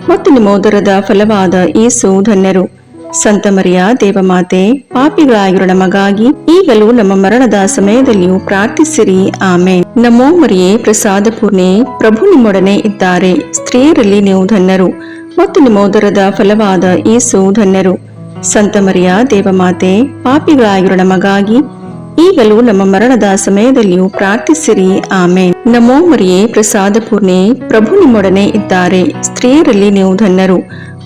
ಮತ್ತು ನಿಮ್ಮ ಉದರದ ಫಲವಾದ ಯೇಸು ಧನ್ಯರು. ಸಂತ ಮರಿಯ ದೇವಮಾತೆ, ಪಾಪಿಗಳಾಗಿರೋ ನಮಗಾಗಿ ಈಗಲೂ ನಮ್ಮ ಮರಣದ ಸಮಯದಲ್ಲಿಯೂ ಪ್ರಾರ್ಥಿಸಿರಿ. ಆಮೇನ್. ನಮೋ ಮರಿಯೇ, ಪ್ರಸಾದ ಪೂರ್ಣೆ, ಪ್ರಭು ನಿಮ್ಮೊಡನೆ ಇದ್ದಾರೆ. ಸ್ತ್ರೀಯರಲ್ಲಿ ನೀವು ಧನ್ಯರು ಮತ್ತು ನಿಮ್ಮ ಉದರದ ಫಲವಾದ ಯೇಸು ಧನ್ಯರು. ಸಂತ ಮರಿಯ ದೇವಮಾತೆ, ಪಾಪಿಗಳಾಗಿರೋ ನಮಗಾಗಿ ಈಗಲೂ ನಮ್ಮ ಮರಣದ ಸಮಯದಲ್ಲಿಯೂ ಪ್ರಾರ್ಥಿಸಿರಿ. ಆಮೇನ್. ನಮೋ ಮರಿಯೇ, ಪ್ರಸಾದ ಪೂರ್ಣೆ, ಪ್ರಭು ನಿಮ್ಮೊಡನೆ ಇದ್ದಾರೆ. ಸ್ತ್ರೀಯರಲ್ಲಿ ನೀವು ಧನ್ಯರು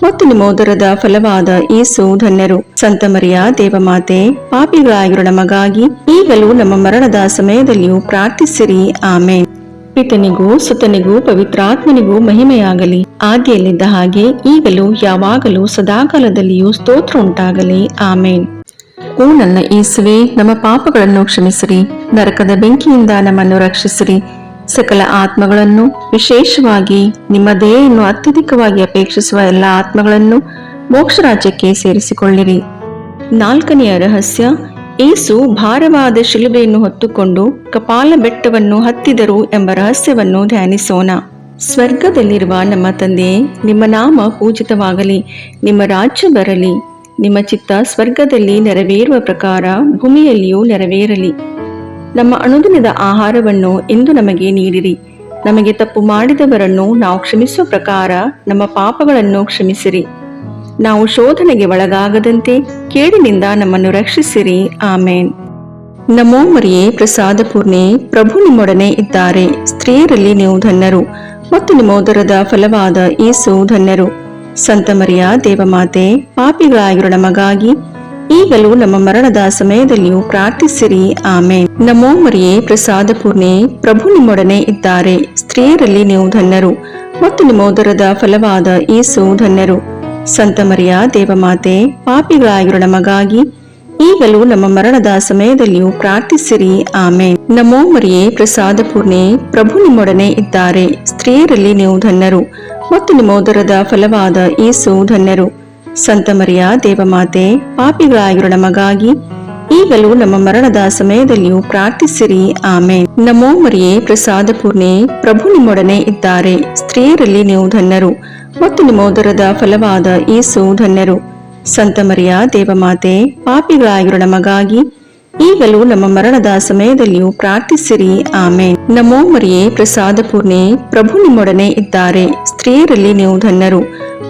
ಮತ್ತು ನಿಮ್ಮ ಉದರದ ಫಲವಾದ ಯೇಸು ಧನ್ಯರು. ಸಂತ ಮರಿಯ ದೇವಮಾತೆ, ಪಾಪಿಗಳಾಗಿರೋ ನಮಗಾಗಿ ಈಗಲೂ ನಮ್ಮ ಮರಣದ ಸಮಯದಲ್ಲಿಯೂ ಪ್ರಾರ್ಥಿಸಿರಿ. ಆಮೇನ್. ಪಿತನಿಗೂ ಸುತನಿಗೂ ಪವಿತ್ರಾತ್ಮನಿಗೂ ಮಹಿಮೆಯಾಗಲಿ, ಆದಿಯಲ್ಲಿದ್ದ ಹಾಗೆ ಈಗಲೂ ಯಾವಾಗಲೂ ಸದಾಕಾಲದಲ್ಲಿಯೂ ಸ್ತೋತ್ರ ಉಂಟಾಗಲಿ. ಆಮೇನ್. ಓ ನನ್ನ ಯೇಸುವೆ, ನಮ್ಮ ಪಾಪಗಳನ್ನು ಕ್ಷಮಿಸಿರಿ, ನರಕದ ಬೆಂಕಿಯಿಂದ ನಮ್ಮನ್ನು ರಕ್ಷಿಸಿರಿ, ಸಕಲ ಆತ್ಮಗಳನ್ನು, ವಿಶೇಷವಾಗಿ ನಿಮ್ಮ ದಯೆಯನ್ನು ಅತ್ಯಧಿಕವಾಗಿ ಅಪೇಕ್ಷಿಸುವ ಎಲ್ಲ ಆತ್ಮಗಳನ್ನು ಮೋಕ್ಷ ರಾಜ್ಯಕ್ಕೆ ಸೇರಿಸಿಕೊಳ್ಳಿರಿ. 4ನೆಯ ರಹಸ್ಯ, ಯೇಸು ಭಾರವಾದ ಶಿಲುಬೆಯನ್ನು ಹೊತ್ತುಕೊಂಡು ಕಪಾಲ ಬೆಟ್ಟವನ್ನು ಹತ್ತಿದರು ಎಂಬ ರಹಸ್ಯವನ್ನು ಧ್ಯಾನಿಸೋಣ. ಸ್ವರ್ಗದಲ್ಲಿರುವ ನಮ್ಮ ತಂದೆಯೇ, ನಿಮ್ಮ ನಾಮ ಪೂಜಿತವಾಗಲಿ, ನಿಮ್ಮ ರಾಜ್ಯ ಬರಲಿ, ನಿಮ್ಮ ಚಿತ್ತ ಸ್ವರ್ಗದಲ್ಲಿ ನೆರವೇರುವ ಪ್ರಕಾರ ಭೂಮಿಯಲ್ಲಿಯೂ ನೆರವೇರಲಿ. ನಮ್ಮ ಅನುದಿನದ ಆಹಾರವನ್ನು ಇಂದು ನಮಗೆ ನೀಡಿರಿ. ನಮಗೆ ತಪ್ಪು ಮಾಡಿದವರನ್ನು ನಾವು ಕ್ಷಮಿಸುವ ಪ್ರಕಾರ ನಮ್ಮ ಪಾಪಗಳನ್ನು ಕ್ಷಮಿಸಿರಿ. ನಾವು ಶೋಧನೆಗೆ ಒಳಗಾಗದಂತೆ ಕೇಡಿನಿಂದ ನಮ್ಮನ್ನು ರಕ್ಷಿಸಿರಿ. ಆಮೇನ್. ನಮೋ ಮರಿಯೇ, ಪ್ರಸಾದ ಪೂರ್ಣೆ, ಪ್ರಭು ನಿಮ್ಮೊಡನೆ ಇದ್ದಾರೆ. ಸ್ತ್ರೀಯರಲ್ಲಿ ನೀವು ಧನ್ಯರು ಮತ್ತು ನಿಮ್ಮ ಉದರದ ಫಲವಾದ ಯೇಸು ಧನ್ಯರು. ಸಂತ ಮರಿಯ ದೇವಮಾತೆ, ಪಾಪಿಗಳಾಗಿರೋ ನಮಗಾಗಿ ಈಗಲೂ ನಮ್ಮ ಮರಣದ ಸಮಯದಲ್ಲಿಯೂ ಪ್ರಾರ್ಥಿಸಿರಿ. ಆಮೇನ್. ನಮೋ ಮರಿಯೇ, ಪ್ರಸಾದ ಪೂರ್ಣೆ, ಪ್ರಭು ನಿಮ್ಮೊಡನೆ ಇದ್ದಾರೆ. ಸ್ತ್ರೀಯರಲ್ಲಿ ನೀವು ಧನ್ಯರು ಮತ್ತು ನಿಮ್ಮ ಉದರದ ಫಲವಾದ ಯೇಸು ಧನ್ಯರು. ಸಂತ ಮರಿಯ ದೇವಮಾತೆ, ಪಾಪಿಗಳಾಗಿರೋ ನಮಗಾಗಿ ಈಗಲೂ ನಮ್ಮ ಮರಣದ ಸಮಯದಲ್ಲಿಯೂ ಪ್ರಾರ್ಥಿಸಿರಿ. ಆಮೇನ್. ನಮೋ ಮರಿಯೇ, ಪ್ರಸಾದ ಪೂರ್ಣೆ, ಪ್ರಭು ನಿಮ್ಮೊಡನೆ ಇದ್ದಾರೆ. ಸ್ತ್ರೀಯರಲ್ಲಿ ನೀವು ಧನ್ಯರು ಮತ್ತು ನಿಮ್ಮ ಉದರದ ಫಲವಾದ ಯೇಸು ಧನ್ಯರು. ಸಂತ ಮರಿಯ ದೇವಮಾತೆ, ಪಾಪಿಗಳಾಗಿರೋ ನಮಗಾಗಿ ಈಗಲೂ ನಮ್ಮ ಮರಣದ ಸಮಯದಲ್ಲಿಯೂ ಪ್ರಾರ್ಥಿಸಿರಿ. ಆಮೇನ್. ನಮೋ ಮರಿಯೇ, ಪ್ರಸಾದ ಪೂರ್ಣೆ, ಪ್ರಭು ನಿಮ್ಮೊಡನೆ ಇದ್ದಾರೆ. ಸ್ತ್ರೀಯರಲ್ಲಿ ನೀವು ಧನ್ಯರು ಮತ್ತು ನಿಮ್ಮ ಉದರದ ಫಲವಾದ ಯೇಸು ಧನ್ಯರು. ಸಂತ ಮರಿಯ ದೇವಮಾತೆ, ಪಾಪಿಗಳಾಗಿರೋ ನಮಗಾಗಿ ಈಗಲೂ ನಮ್ಮ ಮರಣದ ಸಮಯದಲ್ಲಿಯೂ ಪ್ರಾರ್ಥಿಸಿರಿ. ಆಮೇನ್. ನಮೋ ಮರಿಯೇ, ಪ್ರಸಾದ ಪೂರ್ಣೆ, ಪ್ರಭು ನಿಮ್ಮೊಡನೆ ಇದ್ದಾರೆ. ಸ್ತ್ರೀಯರಲ್ಲಿ ನೀವು ಧನ್ಯರು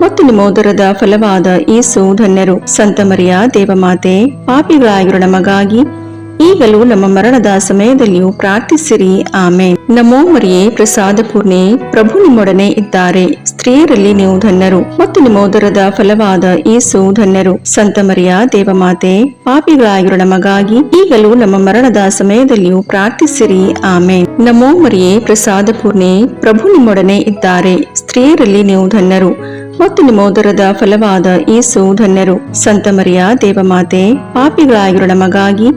ಮತ್ತು ನಿಮ್ಮ ಉದರದ ಫಲವಾದ ಯೇಸು ಧನ್ಯರು. ಸಂತ ಮರಿಯ ದೇವಮಾತೆ, ಪಾಪಿಗಳಾಗಿರೋ ನಮಗಾಗಿ ಈಗಲೂ ನಮ್ಮ ಮರಣದ ಸಮಯದಲ್ಲಿಯೂ ಪ್ರಾರ್ಥಿಸಿರಿ. ಆಮೇನ್. ನಮೋ ಮರಿಯೇ, ಪ್ರಸಾದ ಪೂರ್ಣೆ, ಪ್ರಭು ನಿಮ್ಮೊಡನೆ ಇದ್ದಾರೆ. ಸ್ತ್ರೀಯರಲ್ಲಿ ನೀವು ಧನ್ಯರು ಮತ್ತು ನಿಮ್ಮ ಉದರದ ಫಲವಾದ ಯೇಸು ಧನ್ಯರು. ಸಂತ ಮರಿಯ ದೇವಮಾತೆ, ಪಾಪಿಗಳಾಗಿರೋ ನಮಗಾಗಿ ಈಗಲೂ ನಮ್ಮ ಮರಣದ ಸಮಯದಲ್ಲಿಯೂ ಪ್ರಾರ್ಥಿಸಿರಿ. ಆಮೇನ್. ನಮೋ ಮರಿಯೇ, ಪ್ರಸಾದ ಪೂರ್ಣೆ, ಪ್ರಭು ನಿಮ್ಮೊಡನೆ ಇದ್ದಾರೆ. ಸ್ತ್ರೀಯರಲ್ಲಿ ನೀವು ಧನ್ಯರು ಮತ್ತು ನಿಮ್ಮ ಉದರದ ಫಲವಾದ ಯೇಸು ಧನ್ಯರು. ಸಂತ ಮರಿಯ ದೇವಮಾತೆ, ಪಾಪಿಗಳಾಗಿರೋ ನಮಗಾಗಿ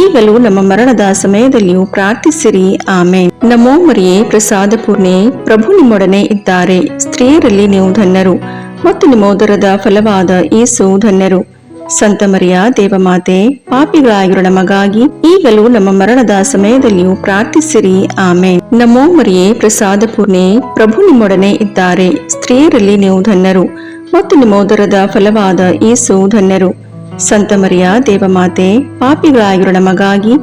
ಈಗಲೂ ನಮ್ಮ ಮರಣದ ಸಮಯದಲ್ಲಿಯೂ ಪ್ರಾರ್ಥಿಸಿರಿ. ಆಮೇನ್. ನಮೋ ಮರಿಯೇ, ಪ್ರಸಾದ ಪೂರ್ಣೆ, ಪ್ರಭು ನಿಮ್ಮೊಡನೆ ಇದ್ದಾರೆ. ಸ್ತ್ರೀಯರಲ್ಲಿ ನೀವು ಧನ್ಯರು ಮತ್ತು ನಿಮ್ಮ ಉದರದ ಫಲವಾದ ಯೇಸು ಧನ್ಯರು. ಸಂತ ಮರಿಯ ದೇವಮಾತೆ, ಪಾಪಿಗಳಾಗಿರೋ ನಮಗಾಗಿ ಈಗಲೂ ನಮ್ಮ ಮರಣದ ಸಮಯದಲ್ಲಿಯೂ ಪ್ರಾರ್ಥಿಸಿರಿ. ಆಮೇನ್. ನಮೋ ಮರಿಯೇ, ಪ್ರಸಾದ ಪೂರ್ಣೆ, ಪ್ರಭು ನಿಮ್ಮೊಡನೆ ಇದ್ದಾರೆ. ಸ್ತ್ರೀಯರಲ್ಲಿ ನೀವು ಧನ್ಯರು ಮತ್ತು ನಿಮ್ಮ ಉದರದ ಫಲವಾದ ಯೇಸು ಧನ್ಯರು. ಸಂತ ಮರಿಯ ದೇವಮಾತೆ, ಪಾಪಿಗಳಾಗಿರೋ ನಮಗಾಗಿ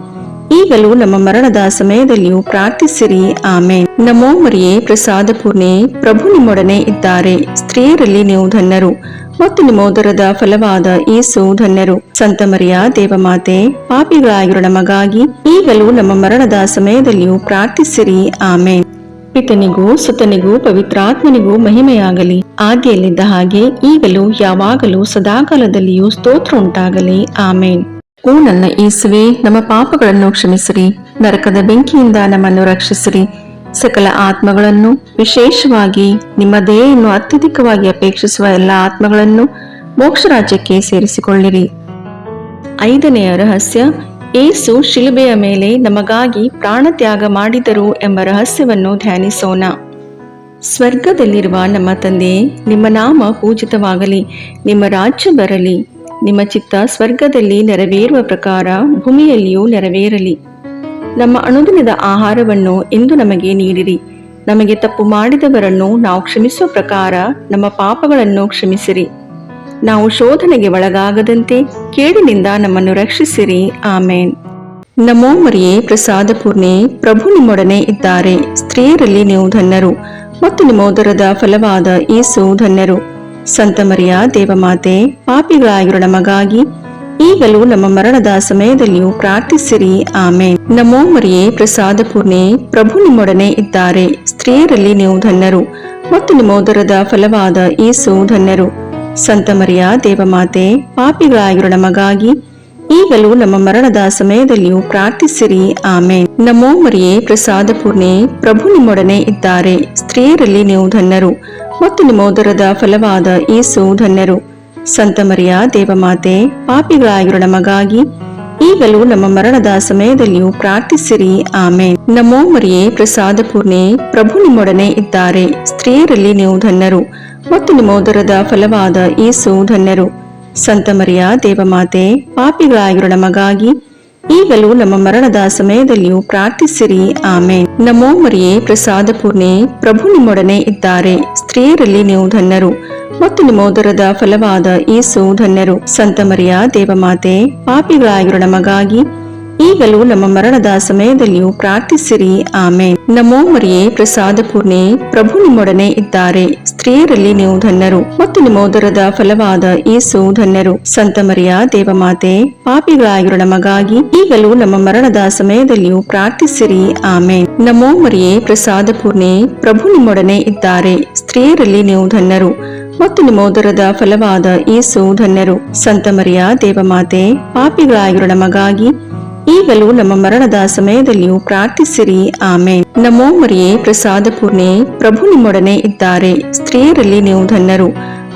ಈಗಲೂ ನಮ್ಮ ಮರಣದ ಸಮಯದಲ್ಲಿಯೂ ಪ್ರಾರ್ಥಿಸಿರಿ. ಆಮೇನ್. ನಮೋ ಮರಿಯೇ, ಪ್ರಸಾದ ಪೂರ್ಣೆ, ಪ್ರಭು ನಿಮ್ಮೊಡನೆ ಇದ್ದಾರೆ. ಸ್ತ್ರೀಯರಲ್ಲಿ ನೀವು ಧನ್ಯರು ಮತ್ತು ನಿಮ್ಮ ಉದರದ ಫಲವಾದ ಯೇಸು ಧನ್ಯರು. ಸಂತ ಮರಿಯ ದೇವಮಾತೆ, ಪಾಪಿಗಳಾಗಿರೋ ನಮಗಾಗಿ ಈಗಲೂ ನಮ್ಮ ಮರಣದ ಸಮಯದಲ್ಲಿಯೂ ಪ್ರಾರ್ಥಿಸಿರಿ. ಆಮೇನ್. ಪಿತನಿಗೂ ಸುತನಿಗೂ ಪವಿತ್ರಾತ್ಮನಿಗೂ ಮಹಿಮೆಯಾಗಲಿ, ಆದಿಯಲ್ಲಿದ್ದ ಹಾಗೆ ಈಗಲೂ ಯಾವಾಗಲೂ ಸದಾಕಾಲದಲ್ಲಿಯೂ ಸ್ತೋತ್ರ ಉಂಟಾಗಲಿ. ಆಮೇನ್. ಓ ನನ್ನ ಯೇಸುವೆ, ನಮ್ಮ ಪಾಪಗಳನ್ನು ಕ್ಷಮಿಸಿರಿ, ನರಕದ ಬೆಂಕಿಯಿಂದ ನಮ್ಮನ್ನು ರಕ್ಷಿಸಿರಿ, ಸಕಲ ಆತ್ಮಗಳನ್ನು, ವಿಶೇಷವಾಗಿ ನಿಮ್ಮ ದಯೆಯನ್ನು ಅತ್ಯಧಿಕವಾಗಿ ಅಪೇಕ್ಷಿಸುವ ಎಲ್ಲ ಆತ್ಮಗಳನ್ನು ಮೋಕ್ಷ ರಾಜ್ಯಕ್ಕೆ ಸೇರಿಸಿಕೊಳ್ಳಿರಿ. 5ನೆಯ ರಹಸ್ಯ, ಯೇಸು ಶಿಲುಬೆಯ ಮೇಲೆ ನಮಗಾಗಿ ಪ್ರಾಣತ್ಯಾಗ ಮಾಡಿದರು ಎಂಬ ರಹಸ್ಯವನ್ನು ಧ್ಯಾನಿಸೋಣ. ಸ್ವರ್ಗದಲ್ಲಿರುವ ನಮ್ಮ ತಂದೆಯೇ, ನಿಮ್ಮ ನಾಮ ಪೂಜಿತವಾಗಲಿ, ನಿಮ್ಮ ರಾಜ್ಯ ಬರಲಿ, ನಿಮ್ಮ ಚಿತ್ತ ಸ್ವರ್ಗದಲ್ಲಿ ನೆರವೇರುವ ಪ್ರಕಾರ ಭೂಮಿಯಲ್ಲಿಯೂ ನೆರವೇರಲಿ. ನಮ್ಮ ಅನುದಿನದ ಆಹಾರವನ್ನು ಇಂದು ನಮಗೆ ನೀಡಿರಿ. ನಮಗೆ ತಪ್ಪು ಮಾಡಿದವರನ್ನು ನಾವು ಕ್ಷಮಿಸುವ ಪ್ರಕಾರ ನಮ್ಮ ಪಾಪಗಳನ್ನು ಕ್ಷಮಿಸಿರಿ. ನಾವು ಶೋಧನೆಗೆ ಒಳಗಾಗದಂತೆ ಕೇಡಿನಿಂದ ನಮ್ಮನ್ನು ರಕ್ಷಿಸಿರಿ. ಆಮೇನ್. ನಮೋ ಮರಿಯೇ, ಪ್ರಸಾದ ಪೂರ್ಣೆ, ಪ್ರಭು ನಿಮ್ಮೊಡನೆ ಇದ್ದಾರೆ. ಸ್ತ್ರೀಯರಲ್ಲಿ ನೀವು ಧನ್ಯರು ಮತ್ತು ನಿಮ್ಮ ಉದರದ ಫಲವಾದ ಯೇಸು ಧನ್ಯರು. ಸಂತ ಮರಿಯ ದೇವಮಾತೆ, ಪಾಪಿಗಳಾಗಿರೋ ನಮಗಾಗಿ ಈಗಲೂ ನಮ್ಮ ಮರಣದ ಸಮಯದಲ್ಲಿಯೂ ಪ್ರಾರ್ಥಿಸಿರಿ. ಆಮೇನ್. ನಮೋ ಮರಿಯೇ, ಪ್ರಸಾದ ಪೂರ್ಣೆ, ಪ್ರಭು ನಿಮ್ಮೊಡನೆ ಇದ್ದಾರೆ. ಸ್ತ್ರೀಯರಲ್ಲಿ ನೀವು ಧನ್ಯರು ಮತ್ತು ನಿಮ್ಮ ಉದರದ ಫಲವಾದ ಯೇಸು ಧನ್ಯರು. ಸಂತ ಮರಿಯ ದೇವಮಾತೆ, ಪಾಪಿಗಳಾಗಿರೋ ನಮಗಾಗಿ ಈಗಲೂ ನಮ್ಮ ಮರಣದ ಸಮಯದಲ್ಲಿಯೂ ಪ್ರಾರ್ಥಿಸಿರಿ. ಆಮೇನ್. ನಮೋ ಮರಿಯೇ, ಪ್ರಸಾದ ಪೂರ್ಣೆ, ಪ್ರಭು ನಿಮ್ಮೊಡನೆ ಇದ್ದಾರೆ. ಸ್ತ್ರೀಯರಲ್ಲಿ ನೀವು ಧನ್ಯರು ಮತ್ತು ನಿಮ್ಮ ಉದರದ ಫಲವಾದ ಯೇಸು ಧನ್ಯರು. ಸಂತ ಮರಿಯ ದೇವಮಾತೆ, ಪಾಪಿಗಳಾಗಿರೋ ನಮಗಾಗಿ ಈಗಲೂ ನಮ್ಮ ಮರಣದ ಸಮಯದಲ್ಲಿಯೂ ಪ್ರಾರ್ಥಿಸಿರಿ. ಆಮೇನ್. ನಮೋ ಮರಿಯೇ, ಪ್ರಸಾದ ಪೂರ್ಣೆ, ಪ್ರಭು ನಿಮ್ಮೊಡನೆ ಇದ್ದಾರೆ. ಸ್ತ್ರೀಯರಲ್ಲಿ ನೀವು ಧನ್ಯರು ಮತ್ತು ನಿಮ್ಮ ಉದರದ ಫಲವಾದ ಯೇಸು ಧನ್ಯರು. ಸಂತ ಮರಿಯ ದೇವಮಾತೆ, ಪಾಪಿಗಳಾಗಿರೋ ನಮಗಾಗಿ ಈಗಲೂ ನಮ್ಮ ಮರಣದ ಸಮಯದಲ್ಲಿಯೂ ಪ್ರಾರ್ಥಿಸಿರಿ. ಆಮೇನ್. ನಮೋ ಮರಿಯೇ, ಪ್ರಸಾದ ಪೂರ್ಣೆ, ಪ್ರಭು ನಿಮ್ಮೊಡನೆ ಇದ್ದಾರೆ. ಸ್ತ್ರೀಯರಲ್ಲಿ ನೀವು ಧನ್ಯರು ಮತ್ತು ನಿಮ್ಮ ಉದರದ ಫಲವಾದ ಯೇಸು ಧನ್ಯರು. ಸಂತ ಮರಿಯ ದೇವಮಾತೆ, ಪಾಪಿಗಳಾಗಿರೋ ನಮಗಾಗಿ ಈಗಲೂ ನಮ್ಮ ಮರಣದ ಸಮಯದಲ್ಲಿಯೂ ಪ್ರಾರ್ಥಿಸಿರಿ. ಆಮೇನ್. ನಮೋ ಮರಿಯೇ, ಪ್ರಸಾದ ಪೂರ್ಣೆ, ಪ್ರಭು ನಿಮ್ಮೊಡನೆ ಇದ್ದಾರೆ. ಸ್ತ್ರೀಯರಲ್ಲಿ ನೀವು ಧನ್ಯರು ಮತ್ತು ನಿಮ್ಮ ಉದರದ ಫಲವಾದ ಯೇಸು ಧನ್ಯರು. ಸಂತ ಮರಿಯ ದೇವಮಾತೆ, ಪಾಪಿಗಳಾಗಿರೋ ನಮಗಾಗಿ ಈಗಲೂ ನಮ್ಮ ಮರಣದ ಸಮಯದಲ್ಲಿಯೂ ಪ್ರಾರ್ಥಿಸಿರಿ. ಆಮೇನ್. ನಮೋ ಮರಿಯೇ, ಪ್ರಸಾದ ಪೂರ್ಣೆ, ಪ್ರಭು ನಿಮ್ಮೊಡನೆ ಇದ್ದಾರೆ. ಸ್ತ್ರೀಯರಲ್ಲಿ ನೀವು ಧನ್ಯರು ಮತ್ತು ನಿಮ್ಮ ಉದರದ ಫಲವಾದ ಯೇಸು ಧನ್ಯರು. ಸಂತ ಮರಿಯ ದೇವಮಾತೆ, ಪಾಪಿಗಳಾಗಿರೋ ನಮಗಾಗಿ ಈಗಲೂ ನಮ್ಮ ಮರಣದ ಸಮಯದಲ್ಲಿಯೂ ಪ್ರಾರ್ಥಿಸಿರಿ. ಆಮೇನ್. ನಮೋ ಮರಿಯೇ, ಪ್ರಸಾದ ಪೂರ್ಣೆ, ಪ್ರಭು ನಿಮ್ಮೊಡನೆ ಇದ್ದಾರೆ. ಸ್ತ್ರೀಯರಲ್ಲಿ ನೀವು ಧನ್ಯರು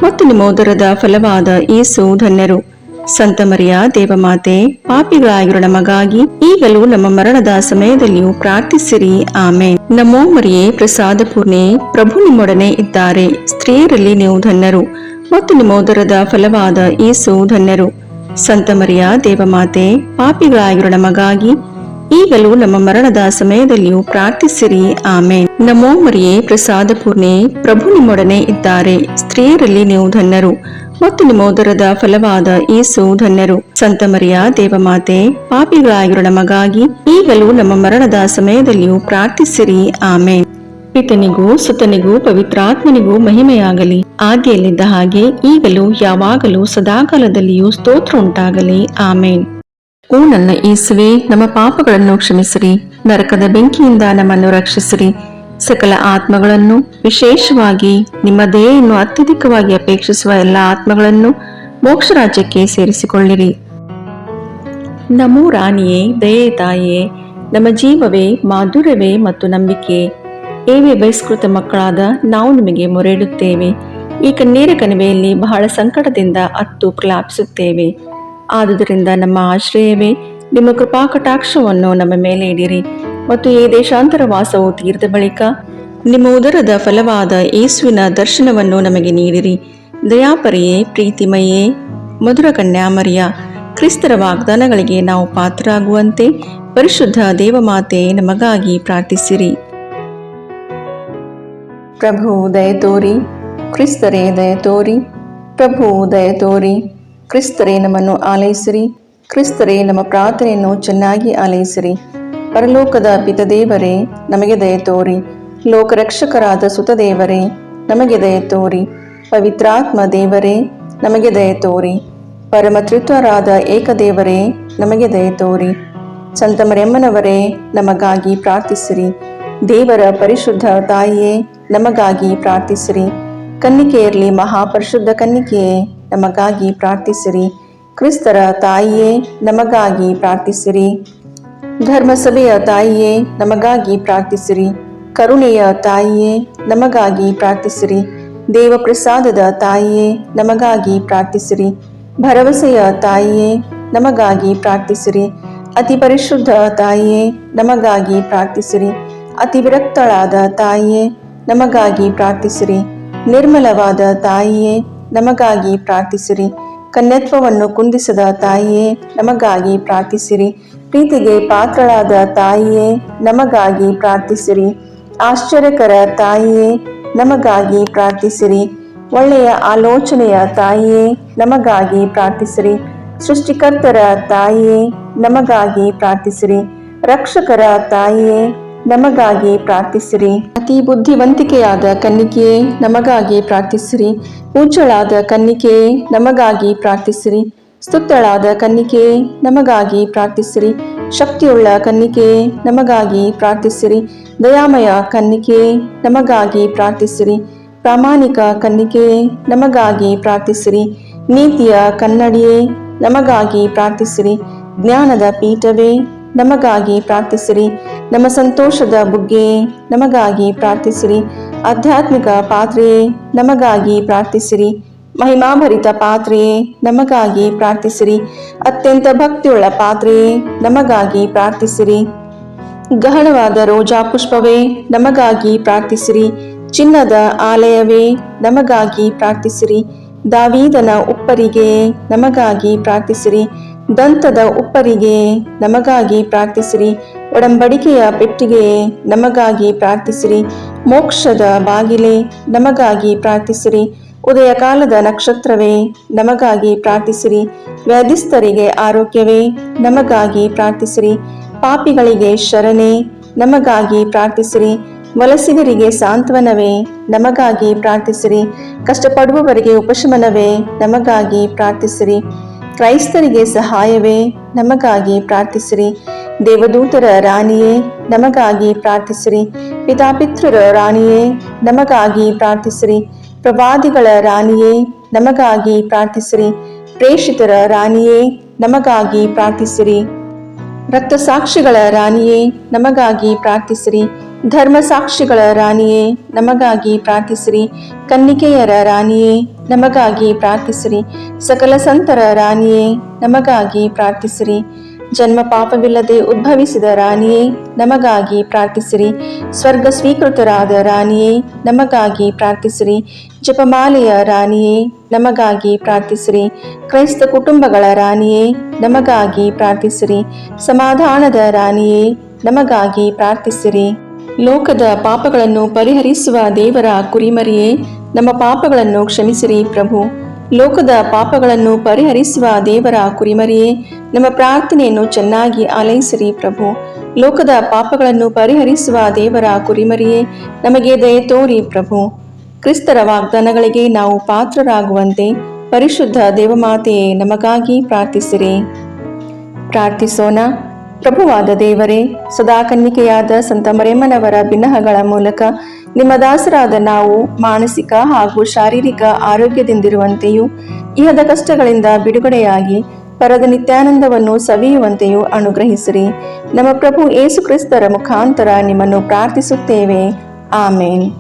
ಮತ್ತು ನಿಮ್ಮ ಉದರದ ಫಲವಾದ ಯೇಸು ಧನ್ಯರು. ಸಂತ ಮರಿಯ ದೇವಮಾತೆ, ಪಾಪಿಗಳಾಗಿರೋ ನಮಗಾಗಿ ಈಗಲೂ ನಮ್ಮ ಮರಣದ ಸಮಯದಲ್ಲಿಯೂ ಪ್ರಾರ್ಥಿಸಿರಿ. ಆಮೇನ್. ನಮೋ ಮರಿಯೇ, ಪ್ರಸಾದ ಪೂರ್ಣೆ, ಪ್ರಭು ನಿಮ್ಮೊಡನೆ ಇದ್ದಾರೆ. ಸ್ತ್ರೀಯರಲ್ಲಿ ನೀವು ಧನ್ಯರು ಮತ್ತು ನಿಮ್ಮ ಉದರದ ಫಲವಾದ ಯೇಸು ಧನ್ಯರು. ಸಂತ ಮರಿಯ ದೇವಮಾತೆ, ಪಾಪಿಗಳಾಗಿರೋ ನಮಗಾಗಿ ಈಗಲೂ ನಮ್ಮ ಮರಣದ ಸಮಯದಲ್ಲಿಯೂ ಪ್ರಾರ್ಥಿಸಿರಿ. ಆಮೇನ್. ನಮೋ ಮರಿಯೇ, ಪ್ರಸಾದ ಪೂರ್ಣೆ, ಪ್ರಭು ನಿಮ್ಮೊಡನೆ ಇದ್ದಾರೆ. ಸ್ತ್ರೀಯರಲ್ಲಿ ನೀವು ಧನ್ಯರು ಮತ್ತು ನಿಮ್ಮ ಉದರದ ಫಲವಾದ ಯೇಸು ಧನ್ಯರು. ಸಂತ ಮರಿಯ ದೇವಮಾತೆ, ಪಾಪಿಗಳಾಗಿರೋ ನಮಗಾಗಿ ಈಗಲೂ ನಮ್ಮ ಮರಣದ ಸಮಯದಲ್ಲಿಯೂ ಪ್ರಾರ್ಥಿಸಿರಿ. ಆಮೇನ್. ಪಿತನಿಗೂ ಸುತನಿಗೂ ಪವಿತ್ರಾತ್ಮನಿಗೂ ಮಹಿಮೆಯಾಗಲಿ, ಆದಿಯಲ್ಲಿದ್ದ ಹಾಗೆ ಈಗಲೂ ಯಾವಾಗಲೂ ಸದಾಕಾಲದಲ್ಲಿಯೂ ಸ್ತೋತ್ರ ಉಂಟಾಗಲಿ. ಆಮೇನ್. ಓ ನನ್ನ ಯೇಸುವೆ, ನಮ್ಮ ಪಾಪಗಳನ್ನು ಕ್ಷಮಿಸಿರಿ, ನರಕದ ಬೆಂಕಿಯಿಂದ ನಮ್ಮನ್ನು ರಕ್ಷಿಸಿರಿ, ಸಕಲ ಆತ್ಮಗಳನ್ನು, ವಿಶೇಷವಾಗಿ ನಿಮ್ಮ ದಯೆಯನ್ನು ಅತ್ಯಧಿಕವಾಗಿ ಅಪೇಕ್ಷಿಸುವ ಎಲ್ಲ ಆತ್ಮಗಳನ್ನು ಮೋಕ್ಷ ರಾಜ್ಯಕ್ಕೆ ಸೇರಿಸಿಕೊಳ್ಳಿರಿ. ನಮೋ ರಾಣಿಯೇ, ದಯೆ ತಾಯಿಯೇ, ನಮ್ಮ ಜೀವವೇ, ಮಾಧುರ್ಯವೇ ಮತ್ತು ನಂಬಿಕೆ ಏವೇ ಬಹಿಷ್ಕೃತ ಮಕ್ಕಳಾದ ನಾವು ನಿಮಗೆ ಮೊರೆಯಿಡುತ್ತೇವೆ. ಈ ಕಣ್ಣೀರ ಕಣಿವೆಯಲ್ಲಿ ಬಹಳ ಸಂಕಟದಿಂದ ಅತ್ತು ಪ್ರಲಾಪಿಸುತ್ತೇವೆ. ಆದುದರಿಂದ ನಮ್ಮ ಆಶ್ರಯವೇ, ನಿಮ್ಮ ಕೃಪಾ ಕಟಾಕ್ಷವನ್ನು ನಮ್ಮ ಮೇಲೆ ಇಡಿರಿ ಮತ್ತು ಈ ದೇಶಾಂತರ ವಾಸವು ತೀರ್ದ ಬಳಿಕ ನಿಮ್ಮ ಉದರದ ಫಲವಾದ ಯೇಸುವಿನ ದರ್ಶನವನ್ನು ನಮಗೆ ನೀಡಿರಿ. ದಯಾಪರಿಯೇ, ಪ್ರೀತಿಮಯೇ, ಮಧುರ ಕನ್ಯಾಮರಿಯ, ಕ್ರಿಸ್ತರ ವಾಗ್ದಾನಗಳಿಗೆ ನಾವು ಪಾತ್ರರಾಗುವಂತೆ ಪರಿಶುದ್ಧ ದೇವಮಾತೆ ನಮಗಾಗಿ ಪ್ರಾರ್ಥಿಸಿರಿ. ಪ್ರಭು ದಯ ತೋರಿ, ಕ್ರಿಸ್ತರೇ ದಯ ತೋರಿ, ಪ್ರಭು ದಯ ತೋರಿ, ಕ್ರಿಸ್ತರೇ ನಮ್ಮನ್ನು ಆಲೈಸಿರಿ, ಕ್ರಿಸ್ತರೇ ನಮ್ಮ ಪ್ರಾರ್ಥನೆಯನ್ನು ಚೆನ್ನಾಗಿ ಆಲೈಸಿರಿ. ಪರಲೋಕದ ಪಿತದೇವರೇ, ನಮಗೆ ದಯ ತೋರಿ. ಲೋಕರಕ್ಷಕರಾದ ಸುತದೇವರೇ, ನಮಗೆ ದಯ ತೋರಿ. ಪವಿತ್ರಾತ್ಮ ದೇವರೇ, ನಮಗೆ ದಯ ತೋರಿ. ಪರಮತ್ರಿತ್ವರಾದ ಏಕದೇವರೇ, ನಮಗೆ ದಯ ತೋರಿ. ಸಂತ ಮರಿಯಮ್ಮನವರೇ, ನಮಗಾಗಿ ಪ್ರಾರ್ಥಿಸಿರಿ. ದೇವರ ಪರಿಶುದ್ಧ ತಾಯಿಯೇ, ನಮಗಾಗಿ ಪ್ರಾರ್ಥಿಸಿರಿ. ಕನ್ನಿಕೆಯರಲ್ಲಿ ಮಹಾಪರಿಶುದ್ಧ ಕನ್ನಿಕೆಯೇ, ನಮಗಾಗಿ ಪ್ರಾರ್ಥಿಸಿರಿ. ಕ್ರಿಸ್ತರ ತಾಯಿಯೇ, ನಮಗಾಗಿ ಪ್ರಾರ್ಥಿಸಿರಿ. ಧರ್ಮಸಭೆಯ ತಾಯಿಯೇ, ನಮಗಾಗಿ ಪ್ರಾರ್ಥಿಸಿರಿ. ಕರುಣೆಯ ತಾಯಿಯೇ, ನಮಗಾಗಿ ಪ್ರಾರ್ಥಿಸಿರಿ. ದೇವಪ್ರಸಾದದ ತಾಯಿಯೇ, ನಮಗಾಗಿ ಪ್ರಾರ್ಥಿಸಿರಿ. ಭರವಸೆಯ ತಾಯಿಯೇ, ನಮಗಾಗಿ ಪ್ರಾರ್ಥಿಸಿರಿ. ಅತಿ ಪರಿಶುದ್ಧ ತಾಯಿಯೇ, ನಮಗಾಗಿ ಪ್ರಾರ್ಥಿಸಿರಿ. ಅತಿ ವಿರಕ್ತಳಾದ ತಾಯಿಯೇ, ನಮಗಾಗಿ ಪ್ರಾರ್ಥಿಸಿರಿ. ನಿರ್ಮಲವಾದ ತಾಯಿಯೇ, ನಮಗಾಗಿ ಪ್ರಾರ್ಥಿಸಿರಿ. ಕನ್ಯತ್ವವನ್ನು ಕುಂದಿಸದ ತಾಯಿಯೇ, ನಮಗಾಗಿ ಪ್ರಾರ್ಥಿಸಿರಿ. ಪ್ರೀತಿಗೆ ಪಾತ್ರಳಾದ ತಾಯಿಯೇ, ನಮಗಾಗಿ ಪ್ರಾರ್ಥಿಸಿರಿ. ಆಶ್ಚರ್ಯಕರ ತಾಯಿಯೇ, ನಮಗಾಗಿ ಪ್ರಾರ್ಥಿಸಿರಿ. ಒಳ್ಳೆಯ ಆಲೋಚನೆಯ ತಾಯಿಯೇ, ನಮಗಾಗಿ ಪ್ರಾರ್ಥಿಸಿರಿ. ಸೃಷ್ಟಿಕರ್ತರ ತಾಯಿಯೇ, ನಮಗಾಗಿ ಪ್ರಾರ್ಥಿಸಿರಿ. ರಕ್ಷಕರ ತಾಯಿಯೇ, ನಮಗಾಗಿ ಪ್ರಾರ್ಥಿಸಿರಿ. ಅತಿ ಬುದ್ಧಿವಂತಿಕೆಯಾದ ಕನ್ನಿಕೆಯೇ, ನಮಗಾಗಿ ಪ್ರಾರ್ಥಿಸಿರಿ. ಪೂಜ್ಯಳಾದ ಕನ್ನಿಕೆಯೇ, ನಮಗಾಗಿ ಪ್ರಾರ್ಥಿಸಿರಿ. ಸ್ತುತ್ಯಳಾದ ಕನ್ನಿಕೆಯೇ, ನಮಗಾಗಿ ಪ್ರಾರ್ಥಿಸಿರಿ. ಶಕ್ತಿಯುಳ್ಳ ಕನ್ನಿಕೆಯೇ, ನಮಗಾಗಿ ಪ್ರಾರ್ಥಿಸಿರಿ. ದಯಾಮಯ ಕನ್ನಿಕೆಯೇ, ನಮಗಾಗಿ ಪ್ರಾರ್ಥಿಸಿರಿ. ಪ್ರಾಮಾಣಿಕ ಕನ್ನಿಕೆಯೇ, ನಮಗಾಗಿ ಪ್ರಾರ್ಥಿಸಿರಿ. ನೀತಿಯ ಕನ್ನಡಿಯೇ, ನಮಗಾಗಿ ಪ್ರಾರ್ಥಿಸಿರಿ. ಜ್ಞಾನದ ಪೀಠವೇ, ನಮಗಾಗಿ ಪ್ರಾರ್ಥಿಸಿರಿ. ನಮ್ಮ ಸಂತೋಷದ ಬುಗ್ಗೆಯೇ, ನಮಗಾಗಿ ಪ್ರಾರ್ಥಿಸಿರಿ. ಆಧ್ಯಾತ್ಮಿಕ ಪಾತ್ರೆಯೇ, ನಮಗಾಗಿ ಪ್ರಾರ್ಥಿಸಿರಿ. ಮಹಿಮಾಭರಿತ ಪಾತ್ರೆಯೇ, ನಮಗಾಗಿ ಪ್ರಾರ್ಥಿಸಿರಿ. ಅತ್ಯಂತ ಭಕ್ತಿಯುಳ್ಳ ಪಾತ್ರೆಯೇ, ನಮಗಾಗಿ ಪ್ರಾರ್ಥಿಸಿರಿ. ಗಹನವಾದ ರೋಜಾ ಪುಷ್ಪವೇ, ನಮಗಾಗಿ ಪ್ರಾರ್ಥಿಸಿರಿ. ಚಿನ್ನದ ಆಲಯವೇ, ನಮಗಾಗಿ ಪ್ರಾರ್ಥಿಸಿರಿ. ದಾವೀದನ ಉಪ್ಪರಿಗೆಯೇ, ನಮಗಾಗಿ ಪ್ರಾರ್ಥಿಸಿರಿ. ದಂತದ ಉಪ್ಪರಿಗೆಯೇ, ನಮಗಾಗಿ ಪ್ರಾರ್ಥಿಸಿರಿ. ಒಡಂಬಡಿಕೆಯ ಪೆಟ್ಟಿಗೆಯೇ, ನಮಗಾಗಿ ಪ್ರಾರ್ಥಿಸಿರಿ. ಮೋಕ್ಷದ ಬಾಗಿಲೇ, ನಮಗಾಗಿ ಪ್ರಾರ್ಥಿಸಿರಿ. ಉದಯ ಕಾಲದ ನಕ್ಷತ್ರವೇ, ನಮಗಾಗಿ ಪ್ರಾರ್ಥಿಸಿರಿ. ವ್ಯಾಧಿಸ್ಥರಿಗೆ ಆರೋಗ್ಯವೇ, ನಮಗಾಗಿ ಪ್ರಾರ್ಥಿಸಿರಿ. ಪಾಪಿಗಳಿಗೆ ಶರಣೆ, ನಮಗಾಗಿ ಪ್ರಾರ್ಥಿಸಿರಿ. ವಲಸಿಗರಿಗೆ ಸಾಂತ್ವನವೇ, ನಮಗಾಗಿ ಪ್ರಾರ್ಥಿಸಿರಿ. ಕಷ್ಟಪಡುವವರಿಗೆ ಉಪಶಮನವೇ, ನಮಗಾಗಿ ಪ್ರಾರ್ಥಿಸಿರಿ. ಕ್ರೈಸ್ತರಿಗೆ ಸಹಾಯವೇ, ನಮಗಾಗಿ ಪ್ರಾರ್ಥಿಸಿರಿ. ದೇವದೂತರ ರಾಣಿಯೇ, ನಮಗಾಗಿ ಪ್ರಾರ್ಥಿಸಿರಿ. ಪಿತಾಪಿತೃರ ರಾಣಿಯೇ, ನಮಗಾಗಿ ಪ್ರಾರ್ಥಿಸಿರಿ. ಪ್ರವಾದಿಗಳ ರಾಣಿಯೇ, ನಮಗಾಗಿ ಪ್ರಾರ್ಥಿಸಿರಿ. ಪ್ರೇಷಿತರ ರಾಣಿಯೇ, ನಮಗಾಗಿ ಪ್ರಾರ್ಥಿಸಿರಿ. ರಕ್ತಸಾಕ್ಷಿಗಳ ರಾಣಿಯೇ, ನಮಗಾಗಿ ಪ್ರಾರ್ಥಿಸಿರಿ. ಧರ್ಮಸಾಕ್ಷಿಗಳ ರಾಣಿಯೇ, ನಮಗಾಗಿ ಪ್ರಾರ್ಥಿಸಿರಿ. ಕನ್ನಿಕೆಯರ ರಾಣಿಯೇ, ನಮಗಾಗಿ ಪ್ರಾರ್ಥಿಸಿರಿ. ಸಕಲ ಸಂತರ ರಾಣಿಯೇ, ನಮಗಾಗಿ ಪ್ರಾರ್ಥಿಸಿರಿ. ಜನ್ಮ ಪಾಪವಿಲ್ಲದೆ ಉದ್ಭವಿಸಿದ ರಾಣಿಯೇ, ನಮಗಾಗಿ ಪ್ರಾರ್ಥಿಸಿರಿ. ಸ್ವರ್ಗ ಸ್ವೀಕೃತರಾದ ರಾಣಿಯೇ, ನಮಗಾಗಿ ಪ್ರಾರ್ಥಿಸಿರಿ. ಜಪಮಾಲೆಯ ರಾಣಿಯೇ, ನಮಗಾಗಿ ಪ್ರಾರ್ಥಿಸಿರಿ. ಕ್ರೈಸ್ತ ಕುಟುಂಬಗಳ ರಾಣಿಯೇ, ನಮಗಾಗಿ ಪ್ರಾರ್ಥಿಸಿರಿ. ಸಮಾಧಾನದ ರಾಣಿಯೇ, ನಮಗಾಗಿ ಪ್ರಾರ್ಥಿಸಿರಿ. ಲೋಕದ ಪಾಪಗಳನ್ನು ಪರಿಹರಿಸುವ ದೇವರ ಕುರಿಮರಿಯೇ, ನಮ್ಮ ಪಾಪಗಳನ್ನು ಕ್ಷಮಿಸಿರಿ ಪ್ರಭು. ಲೋಕದ ಪಾಪಗಳನ್ನು ಪರಿಹರಿಸುವ ದೇವರ ಕುರಿಮರಿಯೇ, ನಮ್ಮ ಪ್ರಾರ್ಥನೆಯನ್ನು ಚೆನ್ನಾಗಿ ಆಲೈಸಿರಿ ಪ್ರಭು. ಲೋಕದ ಪಾಪಗಳನ್ನು ಪರಿಹರಿಸುವ ದೇವರ ಕುರಿಮರಿಯೇ, ನಮಗೆ ದಯೆ ತೋರಿ ಪ್ರಭು. ಕ್ರಿಸ್ತರ ವಾಗ್ದಾನಗಳಿಗೆ ನಾವು ಪಾತ್ರರಾಗುವಂತೆ ಪರಿಶುದ್ಧ ದೇವಮಾತೆಯೇ, ನಮಗಾಗಿ ಪ್ರಾರ್ಥಿಸಿರಿ. ಪ್ರಾರ್ಥಿಸೋಣ. ಪ್ರಭುವಾದ ದೇವರೇ, ಸದಾ ಕನ್ನಿಕೆಯಾದ ಸಂತ ಮರಿಯಮ್ಮನವರ ಬಿನ್ನಹಗಳ ಮೂಲಕ ನಿಮ್ಮ ದಾಸರಾದ ನಾವು ಮಾನಸಿಕ ಹಾಗೂ ಶಾರೀರಿಕ ಆರೋಗ್ಯದಿಂದಿರುವಂತೆಯೂ ಇಹದ ಕಷ್ಟಗಳಿಂದ ಬಿಡುಗಡೆಯಾಗಿ ಪರದ ನಿತ್ಯಾನಂದವನ್ನು ಸವಿಯುವಂತೆಯೂ ಅನುಗ್ರಹಿಸಿರಿ. ನಮ್ಮ ಪ್ರಭು ಯೇಸು ಕ್ರಿಸ್ತರ ಮುಖಾಂತರ ನಿಮ್ಮನ್ನು ಪ್ರಾರ್ಥಿಸುತ್ತೇವೆ. ಆಮೇನ್.